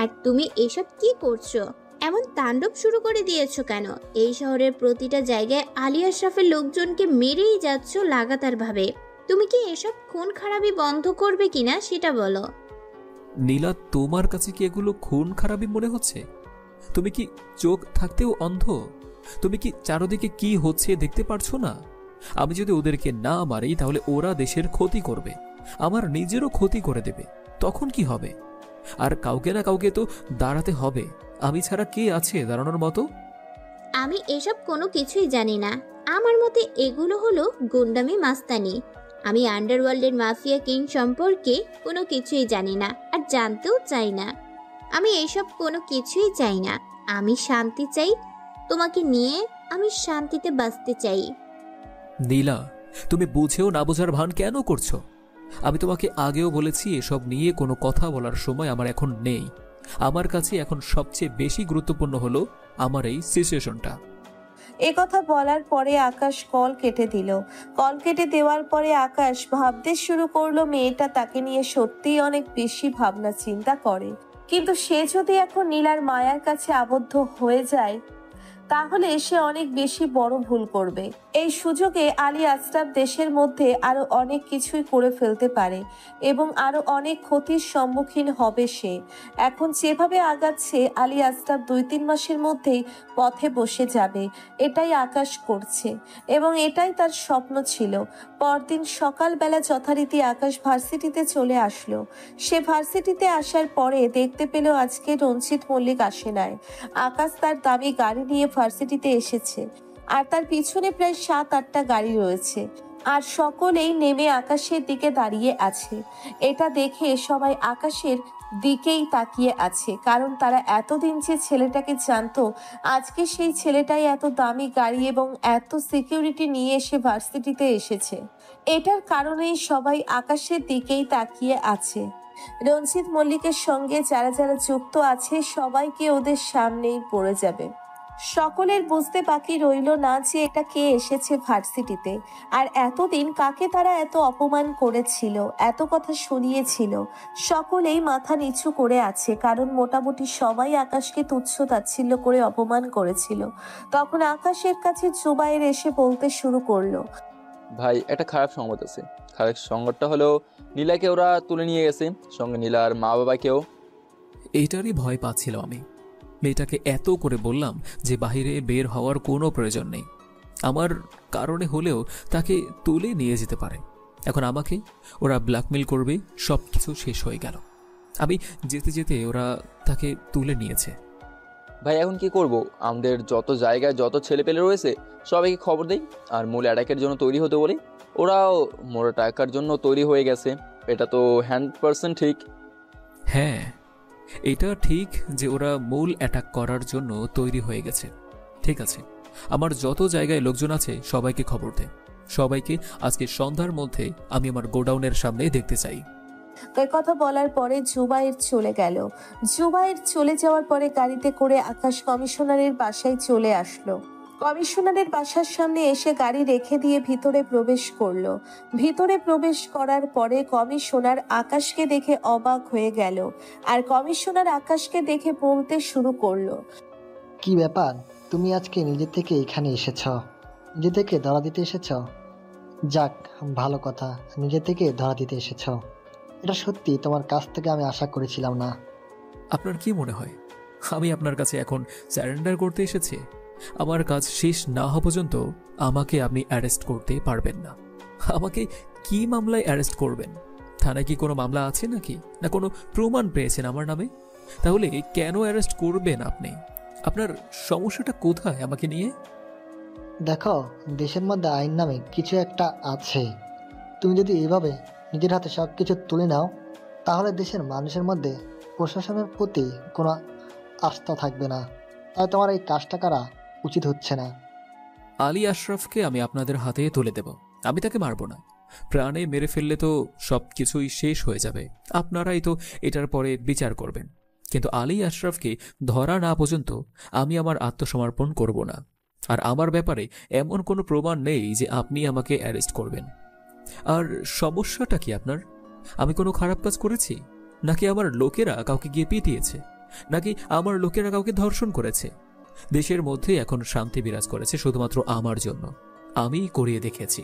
আর তুমি এসব কি করছো? এমন তাণ্ডব শুরু করে দিয়েছো কেন? এই শহরের প্রতিটা জায়গায় আলী আশরাফের লোকজনকে মেরেই যাচ্ছ লাগাতার ভাবে। তুমি কি এসব খুন খারাপি বন্ধ করবে কিনা সেটা বলো। নীলা, তোমার কাছে কি এগুলো খুন খারাপি মনে হচ্ছে? তুমি কি চোখ থাকতেও অন্ধ? তুমি কি চারদিকে কি হচ্ছে দেখতে পারছো না? আমি যদি ওদেরকে না মারি তাহলে ওরা দেশের ক্ষতি করবে, আমার নিজেরও ক্ষতি করে দেবে। তখন কি হবে? আর কাউকে না কাউকে তো দাঁড়াতে হবে। আমি ছাড়া কে আছে দাঁড়ানোর মতো? আমি এসব কোনো কিছুই জানি না। আমার মতে এগুলো হলো গুন্ডামি মাস্তানি। আমি আন্ডারওয়ার্ল্ডের মাফিয়া কিং সম্পর্কে কোনো কিছুই জানি না, আর জানতেও চাই না। আমি এসব কোনো কিছুই চাই না। আমি শান্তি চাই। তোমাকে নিয়ে আমি শান্তিতে বাঁচতে চাই। নীলা, তুমি বুঝেও না বোঝার ভান কেন করছো? আমি তোমাকে আগেও বলেছি এসব নিয়ে কোনো কথা বলার সময় আমার এখন নেই। আমার কাছে এখন সবচেয়ে বেশি গুরুত্বপূর্ণ হলো আমার এই সিচুয়েশনটা। কথা বলার পরে আকাশ কল কেটে দিল। কল কেটে দেওয়ার পরে আকাশ ভাবতে শুরু করলো মেয়েটা তাকে নিয়ে সত্যিই অনেক বেশি ভাবনা চিন্তা করে। কিন্তু সে যদি এখন নীলার মায়ার কাছে আবদ্ধ হয়ে যায় তাহলে সে অনেক বেশি বড় ভুল করবে। এই সুযোগে আলী আশরাফ দেশের মধ্যে আরো অনেক কিছুই করে ফেলতে পারে এবং আরো অনেক ক্ষতির সম্মুখীন হবে সে। এখন যেভাবে আগাচ্ছে আলী আশরাফ 2-3 মাসের মধ্যেই পথে বসে যাবে, এটাই আকাশ করছে এবং এটাই তার স্বপ্ন ছিল। পরদিন সকালবেলা যথারীতি আকাশ ভার্সিটিতে চলে আসলো। সে ভার্সিটিতে আসার পরে দেখতে পেল আজকে রঞ্জিত মল্লিক আসে নাই। আকাশ তার দামি গাড়ি নিয়ে ভার্সিটিতে এসেছে, আর তার পিছনে প্রায় 7-8টা গাড়ি রয়েছে, আর সকলেই নেমে আকাশের দিকে দাঁড়িয়ে আছে। এটা দেখে সবাই আকাশের দিকেই তাকিয়ে আছে, কারণ তারা এতদিন যে ছেলেটাকে জানতো আজকে সেই ছেলেটাই এত দামি গাড়ি এবং এত সিকিউরিটি নিয়ে এসে ভার্সিটিতে এসেছে। এটার কারণেই সবাই আকাশের দিকেই তাকিয়ে আছে। রঞ্জিত মল্লিকের সঙ্গে যারা যারা যুক্ত আছে সবাইকে ওদের সামনেই পড়ে যাবে। সকলের বুঝতে বাকি রইল না যে এটা কে এসেছে ভার্সিটিতে, আর এতদিন কাকে তারা এত অপমান করেছিল, এত কথা শুনিয়েছিল। সকলেই মাথা নিচু করে আছে, কারণ মোটামুটি সবাই আকাশকে তুচ্ছ তাচ্ছিল্য করে অপমান করেছিল। তখন আকাশের কাছে জুবাইর এসে বলতে শুরু করলো, ভাই একটা খারাপ সংবাদ আছে। খারাপ সংবাদটা হলো নীলাকে ওরা তুলে নিয়ে গেছে, সঙ্গে নীলার মা বাবাকেও। এইটারই ভয় পাচ্ছিল আমি। মেয়েটাকে এত করে বললাম যে বাইরে বের হওয়ার কোনো প্রয়োজন নেই, আমার কারণে হলেও তাকে তুলে নিয়ে যেতে পারে। এখন আমাকে ওরা ব্ল্যাকমেল করবে, সব কিছু শেষ হয়ে গেল। আমি যেতে যেতে ওরা তাকে তুলে নিয়েছে। ভাই এখন কি করব? আমাদের যত জায়গায় যত ছেলেপেলে রয়েছে সবাইকে খবর দেই আর মূল অ্যাটাকের জন্য তৈরি হতে বলি। ওরাও মোর টাকার জন্য তৈরি হয়ে গেছে, এটা তো 100% ঠিক। হ্যাঁ, এটা ঠিক যে ওরা মূল অ্যাটাক করার জন্য তৈরি হয়ে গেছে। ঠিক আছে, আমার যত জায়গায় লোকজন আছে সবাইকে খবর দে। সবাইকে আজকে সন্ধ্যার মধ্যে আমি আমার গোডাউনের সামনে দেখতে চাই। এই কথা বলার পরে জুবাইর চলে গেল। জুবাইর চলে যাওয়ার পরে গাড়িতে করে আকাশ কমিশনারের বাসায় চলে আসলো। কমিশনারের বাসার সামনে এসে গাড়ি রেখে দিয়ে ভিতরে প্রবেশ করলো। ভিতরে প্রবেশ করার পরে কমিশনার আকাশকে দেখে অবাক হয়ে গেল, আর কমিশনার আকাশকে দেখে বলতে শুরু করলো, কি ব্যাপার, তুমি আজকে নিজে থেকে এখানে এসেছ? নিজে থেকে ধরা দিতে এসেছ? যাক, ভালো কথা, নিজে থেকে ধরা দিতে এসেছ। এটা সত্যি তোমার কাছ থেকে আমি আশা করেছিলাম না। আপনার কি মনে হয় আমি আপনার কাছে এখন স্যারেন্ডার করতে এসেছি? আমার কাজ শেষ না হওয়া পর্যন্ত আমাকে আপনি অ্যারেস্ট করতে পারবেন না। আমাকে কি মামলায় অ্যারেস্ট করবেন? থানায় কি কোনো মামলা আছে নাকি? না কোনো প্রমাণ পেয়েছেন আমার নামে? তাহলে কেন অ্যারেস্ট করবেন আপনি? আপনার সমস্যাটা কোথায় আমাকে নিয়ে? দেখো, দেশের মধ্যে আইন নামে কিছু একটা আছে। তুমি যদি এইভাবে নিজের হাতে সব কিছু তুলে নাও, তাহলে দেশের মানুষের মধ্যে প্রশাসনের প্রতি কোনো আস্থা থাকবে না। তাই তোমার এই কাজটা করা উচিত হচ্ছে না। আলী আশরাফকে আমি আপনাদের হাতে তুলে দেব। আমি তাকে মারব না। প্রাণে মেরে ফেললে তো সব কিছুই শেষ হয়ে যাবে। আপনারাই তো এটার পরে বিচার করবেন। কিন্তু আলী আশরাফকে ধরা না পর্যন্ত আমি আমার আত্মসমর্পণ করব না। আর আমার ব্যাপারে এমন কোনো প্রমাণ নেই যে আপনি আমাকে অ্যারেস্ট করবেন। আর সমস্যাটা কি আপনার? আমি কোনো খারাপ কাজ করেছি? নাকি আমার লোকেরা কাউকে গিয়ে পিটিয়েছে? নাকি আমার লোকেরা কাউকে ধর্ষণ করেছে? দেশের মধ্যে এখন শান্তি বিরাজ করেছে শুধুমাত্র আমার জন্য। আমি করিয়ে দেখেছি।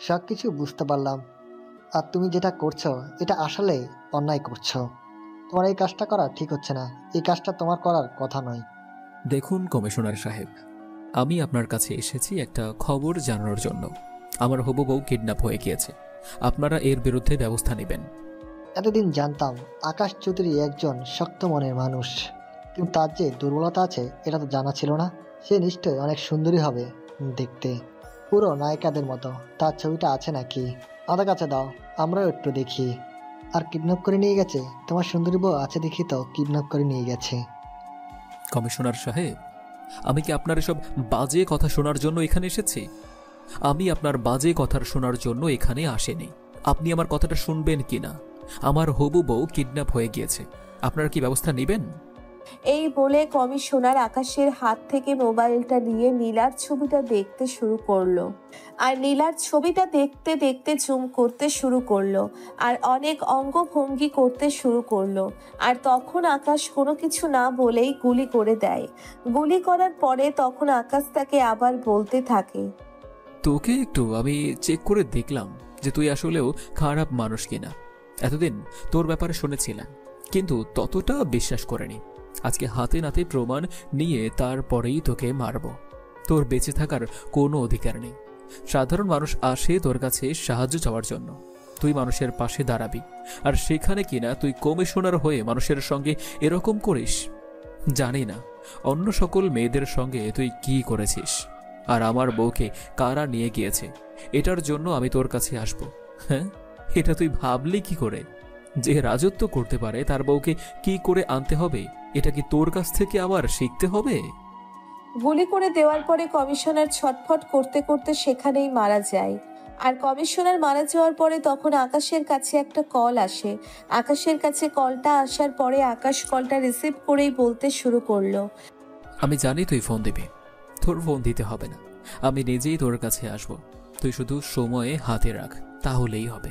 সব কিছু বুঝতে পারলাম, আর তুমি যেটা করছো এটা আসলে অন্যায় করছো। তোমার এই কাজটা করা ঠিক হচ্ছে না। এই কাজটা তোমার করার কথা নয়। দেখুন কমিশনার সাহেব, আমি আপনার কাছে এসেছি একটা খবর জানানোর জন্য। আমার হবু বউ কিডন্যাপ হয়ে গিয়েছে। আপনারা এর বিরুদ্ধে ব্যবস্থা নেবেন। এতদিন জানতাম আকাশ চৌধুরী একজন শক্ত মনের মানুষ, কিন্তু তার যে দুর্বলতা আছে এটা তো জানা ছিল না। সে নিশ্চয়ই অনেক সুন্দরী হবে দেখতে, পুরো নায়িকাদের মতো। তার ছবিটা আছে নাকি? আমাদের কাছে দাও, আমরাও একটু দেখি। আর কিডন্যাপ করে নিয়ে গেছে? তোমার সুন্দরী বউ আছে দেখি তো কিডন্যাপ করে নিয়ে গেছে। কমিশনার সাহেব, আমি কি আপনার এসব বাজে কথা শোনার জন্য এখানে এসেছি? আমি আপনার বাজে কথা শোনার জন্য এখানে আসেনি। আপনি আমার কথাটা শুনবেন কিনা? আমার হবু বউ কিডন্যাপ হয়ে গিয়েছে। আপনারা কি ব্যবস্থা নেবেন? এই বলে কমিশনার আকাশের হাত থেকে মোবাইলটা নিয়ে নীলার ছবিটা দেখতে শুরু করলো। আর নীলার ছবিটা দেখতে দেখতে জুম করতে শুরু করলো, আর অনেক অঙ্গভঙ্গি করতে শুরু করলো। আর তখন আকাশ কোনো কিছু না বলেই গুলি করে দেয়। গুলি করার পরে তখন আকাশ তাকে আবার বলতে থাকে, তোকে একটু আমি চেক করে দেখলাম যে তুই আসলেও খারাপ মানুষ কিনা। এতদিন তোর ব্যাপারে শুনেছিলাম, কিন্তু ততটা বিশ্বাস করেনি। আজকে হাতে নাতে প্রমাণ নিয়ে তারপরেই তোকে মারব। তোর বেঁচে থাকার কোনো অধিকার নেই। সাধারণ মানুষ আসে তোর কাছে সাহায্য চাওয়ার জন্য, তুই মানুষের পাশে দাঁড়াবি, আর সেখানে কিনা তুই কমিশনার হয়ে মানুষের সঙ্গে এরকম করিস। জানি না অন্য সকল মেয়েদের সঙ্গে তুই কি করেছিস, আর আমার বউকে কারা নিয়ে গিয়েছে এটার জন্য আমি তোর কাছে আসব। হ্যাঁ, এটা তুই ভাবলি কি করে? যে রাজত্ব করতে পারে তার বউকে কি করে আনতে হবে, এটা কি তোর কাছ থেকে আবার শিখতে হবে? গুলি করে দেওয়ার পরে কমিশনার ছটফট করতে করতে সেখানেই মারা যায়। আর কমিশনার মারা যাওয়ার পরে তখন আকাশের কাছে একটা কল আসে। আকাশের কাছে কলটা আসার পরে আকাশ কলটা রিসিভ করেই বলতে শুরু করলো, আমি জানি তুই ফোন দিবি, তোর ফোন দিতে হবে না, আমি নিজেই তোর কাছে আসব। তুই শুধু সময়ে হাতে রাখ, তাহলেই হবে।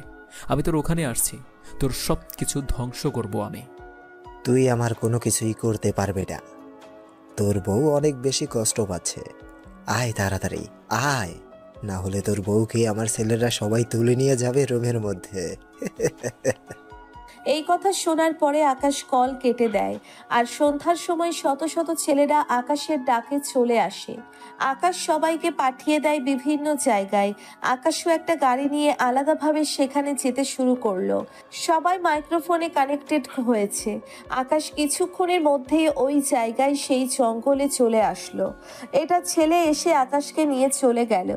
আমি তোর ওখানে আসছি, তোর সব কিছু ধ্বংস করব আমি। তুই আমার কোনো কিছুই করতে পারবে না। তোর বউ অনেক বেশি কষ্ট পাচ্ছে। আয় তাড়াতাড়ি আয়, না হলে তোর বউকে আমার ছেলেরা সবাই তুলে নিয়ে যাবে রুমের মধ্যে। এই কথা শোনার পরে আকাশ কল কেটে দেয়। আর সন্ধ্যার সময় শত শত ছেলেরা আকাশের ডাকে চলে আসে। আকাশ সবাইকে পাঠিয়ে দেয় বিভিন্ন জায়গায়। আকাশও একটা গাড়ি নিয়ে আলাদাভাবে সেখানে যেতে শুরু করলো। সবাই মাইক্রোফোনে কানেক্টেড হয়েছে। আকাশ কিছুক্ষণের মধ্যেই ওই জায়গায় সেই জঙ্গলে চলে আসলো। এটা ছেলে এসে আকাশকে নিয়ে চলে গেল।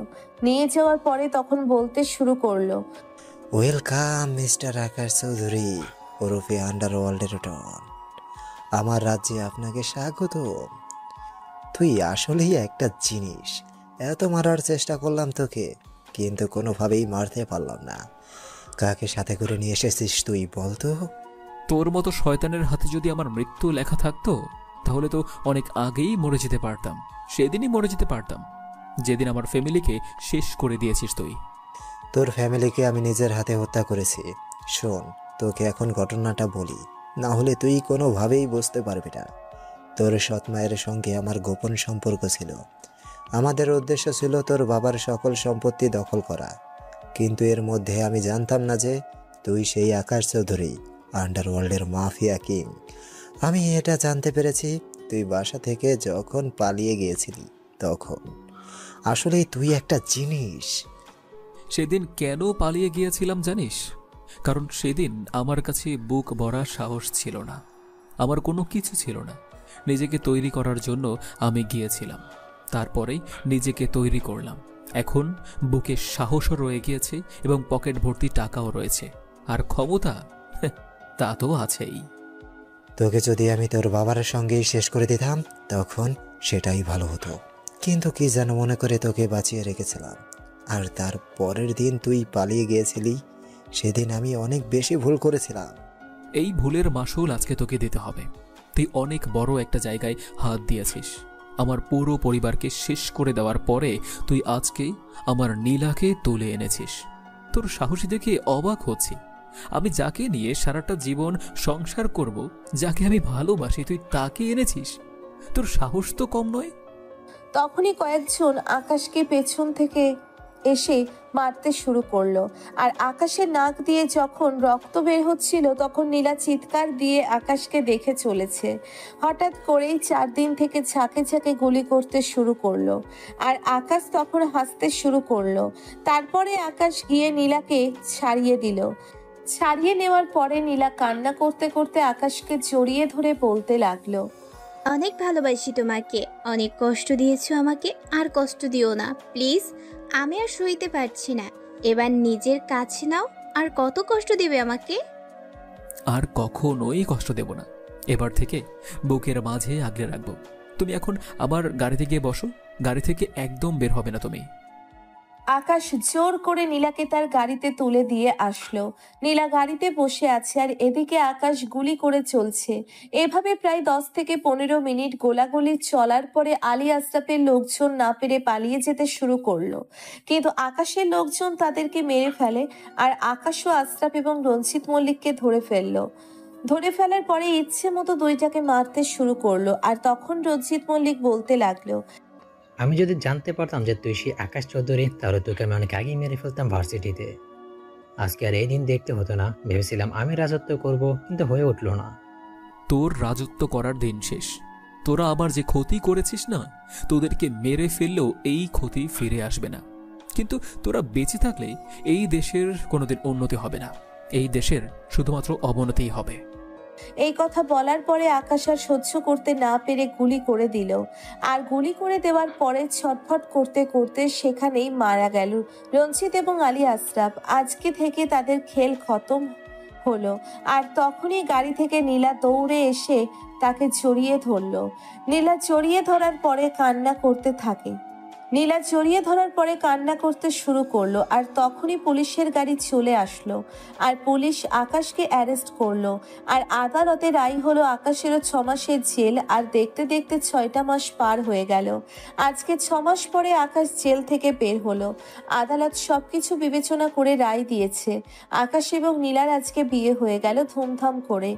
নিয়ে যাওয়ার পরে তখন বলতে শুরু করলো, ওয়েলকাম মিস্টার আকাশ চৌধুরী ওরফে আন্ডারওয়ার্ল্ডের ডন। আমার রাজ্যে আপনাকে স্বাগত। তুই আসলেই একটা জিনিস। এত মারার চেষ্টা করলাম তোকে, কিন্তু কোনোভাবেই মারতে পারলাম না। কাকে সাথে করে নিয়ে এসেছিস তুই বলতো? তোর মতো শয়তানের হাতে যদি আমার মৃত্যু লেখা থাকতো তাহলে তো অনেক আগেই মরে যেতে পারতাম। সেদিনই মরে যেতে পারতাম যেদিন আমার ফ্যামিলিকে শেষ করে দিয়েছিস তুই। তোর ফ্যামিলিকে আমি নিজের হাতে হত্যা করেছি। শোন, তোকে এখন ঘটনাটা বলি, না হলে তুই কোনোভাবেই বুঝতে পারবি না। তোর সৎ মায়ের সঙ্গে আমার গোপন সম্পর্ক ছিল। আমাদের উদ্দেশ্য ছিল তোর বাবার সকল সম্পত্তি দখল করা, কিন্তু এর মধ্যে আমি জানতাম না যে তুই সেই আকাশ চৌধুরী, আন্ডারওয়ার্ল্ডের মাফিয়া কিং। আমি এটা জানতে পেরেছি তুই বাসা থেকে যখন পালিয়ে গিয়েছিলি তখন। আসলে তুই একটা জিনিস। সেদিন কেন পালিয়ে গিয়েছিলাম জানিস? কারণ সেদিন আমার কাছে বুক ভরা সাহস ছিল না, আমার কোনো কিছু ছিল না। নিজেকে তৈরি করার জন্য আমি গিয়েছিলাম, তারপরেই নিজেকে তৈরি করলাম। এখন বুকে সাহসও রয়ে গিয়েছে এবং পকেট ভর্তি টাকাও রয়েছে, আর ক্ষমতা তা তো আছেই। তোকে যদি আমি তোর বাবার সঙ্গেই শেষ করে দিতাম তখন সেটাই ভালো হতো, কিন্তু কি যেন মনে করে তোকে বাঁচিয়ে রেখেছিলাম। আর তার পরের দিন তুই পালিয়ে গিয়েছিলি। সেদিন আমি অনেক বেশি ভুল করেছিলাম। এই ভুলের মাসুল আজকে তোকে দিতে হবে। তুই অনেক বড় একটা জায়গায় হাত দিয়েছিস। আমার পুরো পরিবারকে শেষ করে দেওয়ার পরে তুই আজকে আমার নীলাকে তুলে এনেছিস। তোর সাহসী দেখে অবাক হচ্ছি। আমি যাকে নিয়ে সারাটা জীবন সংসার করব, যাকে আমি ভালোবাসি, তুই তাকে এনেছিস। তোর সাহস তো কম নয়। তখনই কয়েকজন আকাশকে পেছন থেকে এসে মারতে শুরু করলো। আর আকাশের নাক দিয়ে যখন রক্ত বের হচ্ছিল তখন নীলা চিৎকার দিয়ে আকাশকে দেখে চলেছে। হঠাৎ করেই 4 দিন থেকে ঝাঁকে ঝাঁকে গুলি করতে শুরু করলো। আর আকাশ তখন হাসতে শুরু করলো। তারপরে আকাশ গিয়ে নীলাকে ছাড়িয়ে দিল। ছাড়িয়ে নেওয়ার পরে নীলা কান্না করতে করতে আকাশকে জড়িয়ে ধরে বলতে লাগলো, অনেক ভালোবাসি তোমাকে, অনেক কষ্ট দিয়েছো আমাকে, আর কষ্ট দিও না প্লিজ। আমি আর সইতে পারছি না, এবার নিজের কাছে নাও। আর কত কষ্ট দিবে আমাকে? আর কখনোই কষ্ট দেব না। এবার থেকে বুকের মাঝে আগলে রাখবো। তুমি এখন আবার গাড়িতে গিয়ে বসো। গাড়ি থেকে একদম বের হবে না তুমি। আকাশ জোর করে নীলাকে তার গাড়িতে তুলে দিয়ে আসলো। নীলা গাড়িতে বসে আছে আর এদিকে আকাশ গুলি করে চলছে। এভাবে প্রায় 10 থেকে 15 মিনিট গোলাগুলি চলার পরে আলী আশরাফের লোকজন না পেরে পালিয়ে যেতে শুরু করলো, কিন্তু আকাশের লোকজন তাদেরকে মেরে ফেলে। আর আকাশও আশরাফ এবং রঞ্জিত মল্লিককে ধরে ফেললো। ধরে ফেলার পরে ইচ্ছে মতো দুইটাকে মারতে শুরু করলো। আর তখন রঞ্জিত মল্লিক বলতে লাগলো, আমি যদি জানতে পারতাম যে তুই সেই আকাশ চৌধুরী, তাহলে তোকে আমি অনেক আগেই মেরে ফেলতাম ভার্সিটিতে। আজকে আর এই দিন দেখতে হতো না। ভেবেছিলাম আমি রাজত্ব করব, কিন্তু হয়ে উঠলো না। তোর রাজত্ব করার দিন শেষ। তোরা আবার যে ক্ষতি করেছিস না, তোদেরকে মেরে ফেললেও এই ক্ষতি ফিরে আসবে না। কিন্তু তোরা বেঁচে থাকলে এই দেশের কোনোদিন উন্নতি হবে না। এই দেশের শুধুমাত্র অবনতিই হবে। এই কথা বলার পরে আকাশ আর সহ্য করতে না পেরে গুলি করে দিল। আর গুলি করে দেওয়ার পরে ছটফট করতে করতে সেখানেই মারা গেল রঞ্জিত এবং আলী আশরাফ। আজকে থেকে তাদের খেল খতম হলো। আর তখনই গাড়ি থেকে নীলা দৌড়ে এসে তাকে জড়িয়ে ধরলো। নীলা জড়িয়ে ধরার পরে কান্না করতে থাকে। নীলা জড়িয়ে ধরার পরে কান্না করতে শুরু করলো। আর তখনই পুলিশের গাড়ি চলে আসলো। আর পুলিশ আকাশকে অ্যারেস্ট করলো। আর আদালতে রায় হলো আকাশেরও 6 মাসের জেল। আর দেখতে দেখতে 6টা মাস পার হয়ে গেল। আজকে 6 মাস পরে আকাশ জেল থেকে বের হলো। আদালত সবকিছু বিবেচনা করে রায় দিয়েছে। আকাশ এবং নীলার আজকে বিয়ে হয়ে গেল ধুমধাম করে।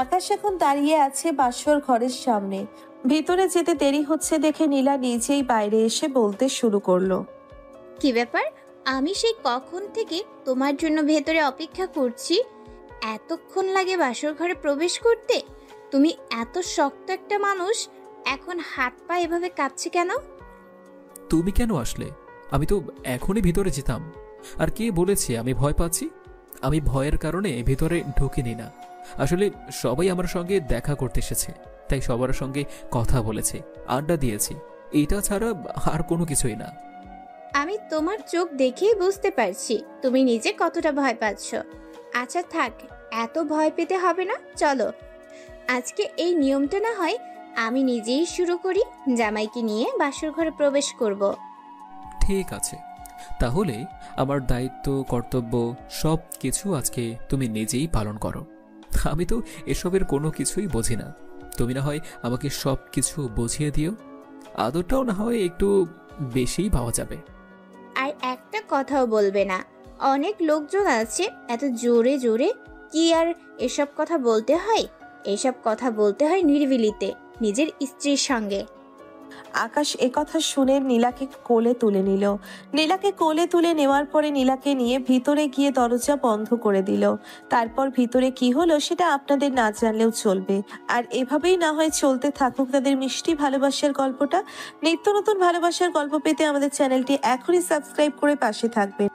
আকাশ এখন দাঁড়িয়ে আছে বাসর ঘরের সামনে। ভিতরে যেতে দেরি হচ্ছে দেখে নীলা নিজেই বাইরে এসে বলতে শুরু করলো, কি ব্যাপার? আমি সেই কখন থেকে তোমার জন্য ভেতরে অপেক্ষা করছি। এতক্ষণ লাগে বাসর ঘরে প্রবেশ করতে? তুমি এত শক্ত একটা মানুষ, এখন হাত পা এভাবে কাঁপছে কেন? তুমি কেন আসলে? আমি তো এখনই ভিতরে যেতাম। আর কে বলেছে আমি ভয় পাচ্ছি? আমি ভয়ের কারণে ভিতরে ঢুকিনি না। আসলে সবাই আমার সঙ্গে দেখা করতে এসেছে, তাই সবার সঙ্গে কথা বলেছে, আড্ডা দিয়েছি। এটা ছাড়া আর কোনো কিছুই না। আমি তোমার চোখ দেখেই বুঝতে পারছি তুমি নিজে কতটা ভয় পাচ্ছ। আচ্ছা থাক, এত ভয় পেতে হবে না। চলো আজকে এই নিয়মটা না হয় আমি নিজেই শুরু করি। জামাইকে নিয়ে বাসর ঘরে প্রবেশ করব। ঠিক আছে, তাহলে আমার দায়িত্ব কর্তব্য সব কিছু আজকে তুমি নিজেই পালন করো। আমি তো এসবের কোনো কিছুই বুঝি না। তুমি না হয় আমাকে সব কিছু বুঝিয়ে দিও, আদরটাও না হয় একটু বেশিই পাওয়া যাবে। আর একটা কথাও বলবে না। অনেক লোকজন আছে, এত জোরে জোরে কি আর এসব কথা বলতে হয়? এসব কথা বলতে হয় নিরিবিলিতে, নিজের স্ত্রীর সঙ্গে। আকাশ একথা শুনে নীলাকে কোলে তুলে নিল। নীলাকে কোলে তুলে নেওয়ার পরে নীলাকে নিয়ে ভিতরে গিয়ে দরজা বন্ধ করে দিল। তারপর ভিতরে কি হলো সেটা আপনাদের না জানলেও চলবে। আর এভাবেই না হয় চলতে থাকুক তাদের মিষ্টি ভালোবাসার গল্পটা। নিত্য নতুন ভালোবাসার গল্প পেতে আমাদের চ্যানেলটি এখনই সাবস্ক্রাইব করে পাশে থাকবেন।